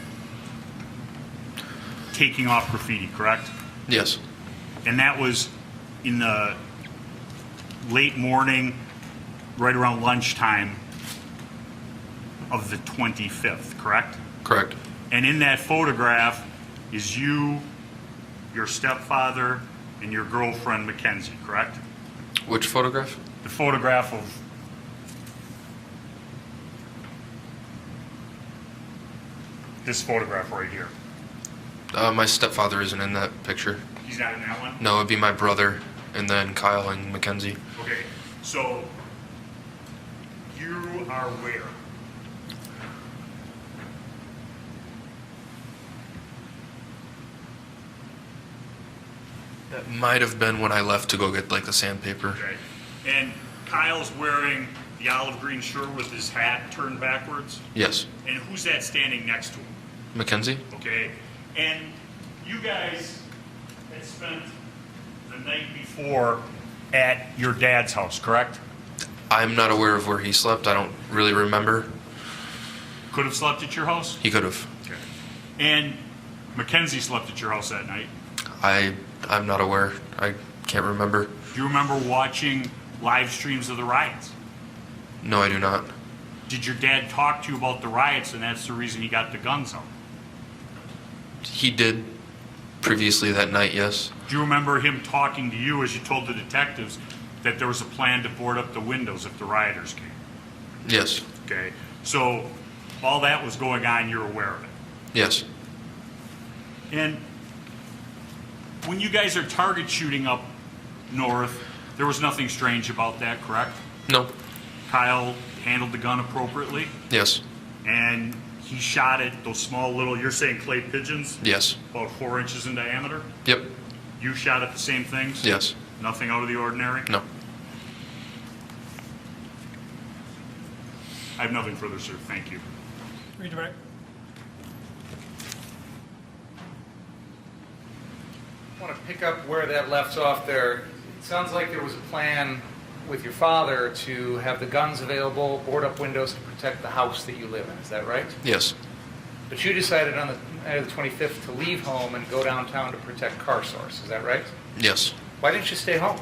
taking off graffiti, correct? Yes. And that was in the late morning right around lunchtime of the 25th, correct? Correct. And in that photograph is you, your stepfather, and your girlfriend, Mackenzie, correct? Which photograph? The photograph of this photograph right here. My stepfather isn't in that picture. He's not in that one? No, it'd be my brother, and then Kyle and Mackenzie. Okay, so you are where? That might have been when I left to go get like the sandpaper. Okay. And Kyle's wearing the olive green shirt with his hat turned backwards? Yes. And who's that standing next to him? Mackenzie? Okay. And you guys had spent the night before at your dad's house, correct? I'm not aware of where he slept. I don't really remember. Could have slept at your house? He could have. Okay. And Mackenzie slept at your house that night? I'm not aware. I can't remember. Do you remember watching live streams of the riots? No, I do not. Did your dad talk to you about the riots and that's the reason he got the guns out? He did previously that night, yes. Do you remember him talking to you as you told the detectives that there was a plan to board up the windows if the rioters came? Yes. Okay, so all that was going on, you're aware of it. Yes. And when you guys are target shooting up north, there was nothing strange about that, correct? No. Kyle handled the gun appropriately, Yes. and he shot at those small little, you're saying clay pigeons? Yes. About 4 inches in diameter? Yep. You shot at the same things? Yes. Nothing out of the ordinary? No. I have nothing further, sir. Thank you. Redirect. I want to pick up where that left off there. It sounds like there was a plan with your father to have the guns available, board up windows to protect the house that you live in. Is that right? Yes. But you decided on the night of the 25th to leave home and go downtown to protect car source. Is that right? Yes. Why didn't you stay home?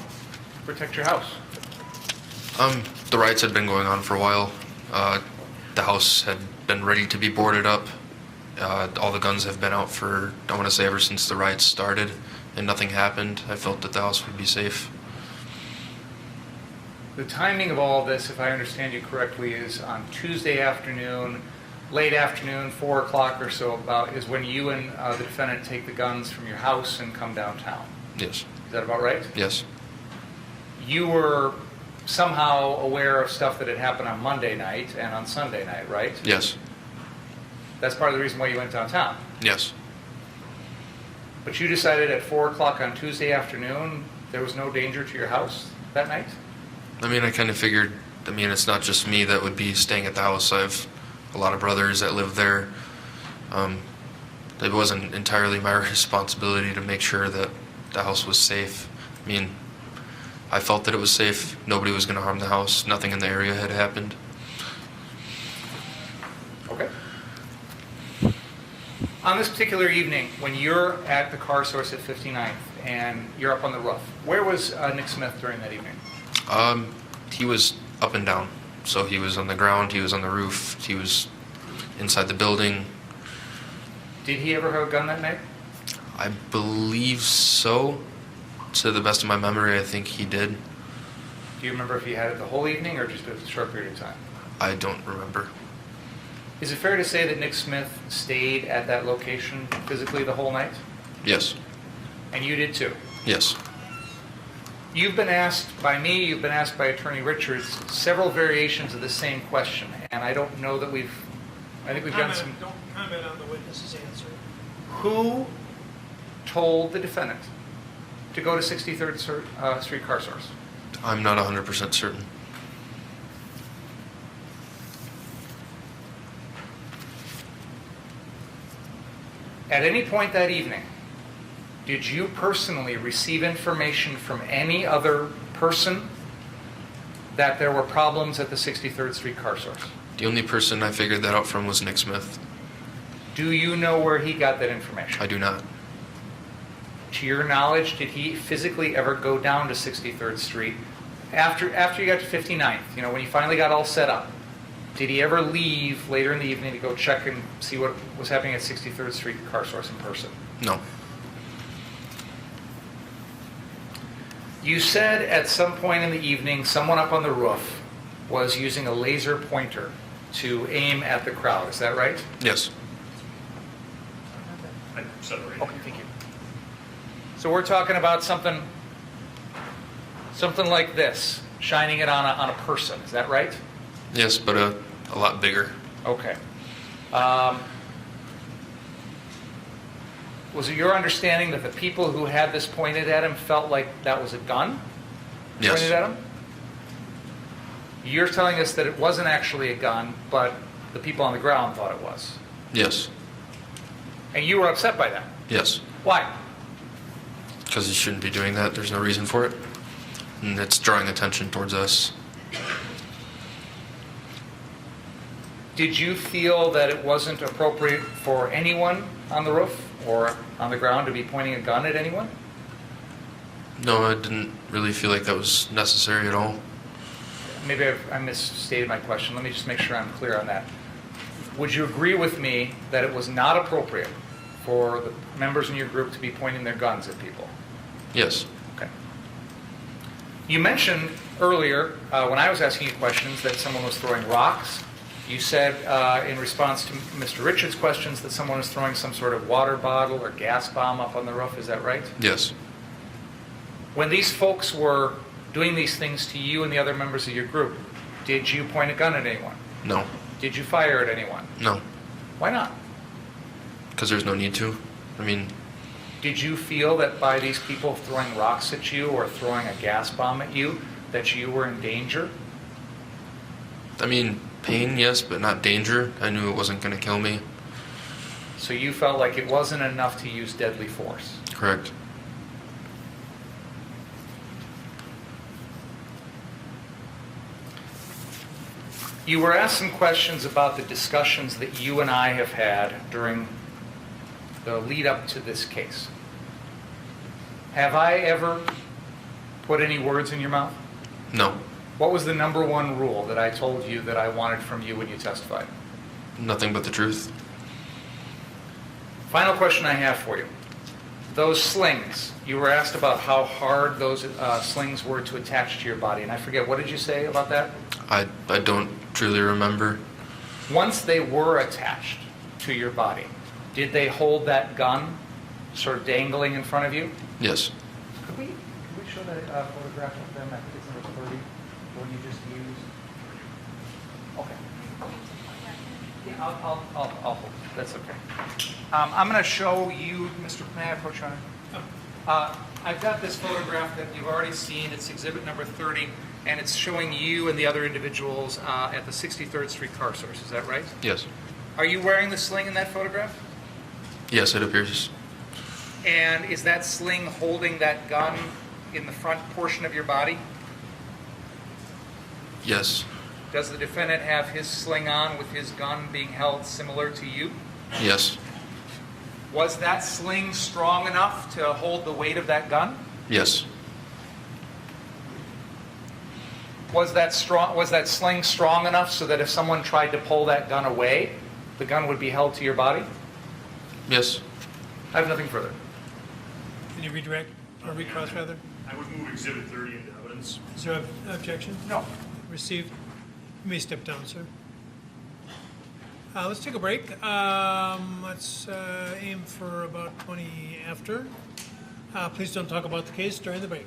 Protect your house. The riots had been going on for a while. The house had been ready to be boarded up. All the guns have been out for, I want to say, ever since the riots started, and nothing happened. I felt that the house would be safe. The timing of all this, if I understand you correctly, is on Tuesday afternoon, late afternoon, 4 o'clock or so about, is when you and the defendant take the guns from your house and come downtown. Yes. Is that about right? Yes. You were somehow aware of stuff that had happened on Monday night and on Sunday night, right? Yes. That's part of the reason why you went downtown. Yes. But you decided at 4 o'clock on Tuesday afternoon there was no danger to your house that night? I mean, I kind of figured, it's not just me that would be staying at the house. I have a lot of brothers that live there. It wasn't entirely my responsibility to make sure that the house was safe. I felt that it was safe. Nobody was going to harm the house. Nothing in the area had happened. Okay. On this particular evening, when you're at the car source at 59th and you're up on the roof, where was Nick Smith during that evening? He was up and down. So he was on the ground, he was on the roof, he was inside the building. Did he ever have a gun that night? I believe so. To the best of my memory, I think he did. Do you remember if he had it the whole evening or just a short period of time? I don't remember. Is it fair to say that Nick Smith stayed at that location physically the whole night? Yes. And you did too? Yes. You've been asked by me, you've been asked by Attorney Richards, several variations of the same question, and I don't know that I think we've done some... Don't comment on the witness's answer. Who told the defendant to go to 63rd Street Car Source? I'm not 100% certain. At any point that evening, did you personally receive information from any other person that there were problems at the 63rd Street Car Source? The only person I figured that out from was Nick Smith. Do you know where he got that information? I do not. To your knowledge, did he physically ever go down to 63rd Street After you got to 59th, you know, when you finally got all set up, did he ever leave later in the evening to go check and see what was happening at 63rd Street Car Source in person? No. You said at some point in the evening, someone up on the roof was using a laser pointer to aim at the crowd. Is that right? Yes. I separated. Okay, thank you. So we're talking about something like this, shining it on a person. Is that right? Yes, but a lot bigger. Okay. Was it your understanding that the people who had this pointed at him felt like that was a gun Yes. pointed at him? You're telling us that it wasn't actually a gun, but the people on the ground thought it was. Yes. And you were upset by that. Yes. Why? Because he shouldn't be doing that. There's no reason for it. And it's drawing attention towards us. Did you feel that it wasn't appropriate for anyone on the roof or on the ground to be pointing a gun at anyone? No, I didn't really feel like that was necessary at all. Maybe I misstated my question. Let me just make sure I'm clear on that. Would you agree with me that it was not appropriate for the members in your group to be pointing their guns at people? Yes. Okay. You mentioned earlier, when I was asking you questions, that someone was throwing rocks. You said in response to Mr. Richards' questions that someone was throwing some sort of water bottle or gas bomb up on the roof. Is that right? Yes. When these folks were doing these things to you and the other members of your group, did you point a gun at anyone? No. Did you fire at anyone? No. Why not? Because there's no need to. I mean, Did you feel that by these people throwing rocks at you or throwing a gas bomb at you, that you were in danger? Pain, yes, but not danger. I knew it wasn't going to kill me. So you felt like it wasn't enough to use deadly force? Correct. You were asked some questions about the discussions that you and I have had during the lead up to this case. Have I ever put any words in your mouth? No. What was the number one rule that I told you that I wanted from you when you testified? Nothing but the truth. Final question I have for you. Those slings, you were asked about how hard those slings were to attach to your body, and I forget, what did you say about that? I don't truly remember. Once they were attached to your body, did they hold that gun sort of dangling in front of you? Yes. Could we show that photograph of them? I think it's number 30, the one you just used. Okay. Yeah, I'll hold it. That's okay. I'm going to show you, Mr. May I approach you on it? I've got this photograph that you've already seen. It's exhibit number 30, and it's showing you and the other individuals at the 63rd Street Car Source. Is that right? Yes. Are you wearing the sling in that photograph? Yes, it appears. And is that sling holding that gun in the front portion of your body? Yes. Does the defendant have his sling on with his gun being held similar to you? Yes. Was that sling strong enough to hold the weight of that gun? Yes. Was that sling strong enough so that if someone tried to pull that gun away, the gun would be held to your body? Yes. I have nothing further. Can you redirect, or recross rather? I would move exhibit 30 into evidence. Is there an objection? No. Received. You may step down, sir. Let's take a break. Let's aim for about 20 after. Please don't talk about the case during the break.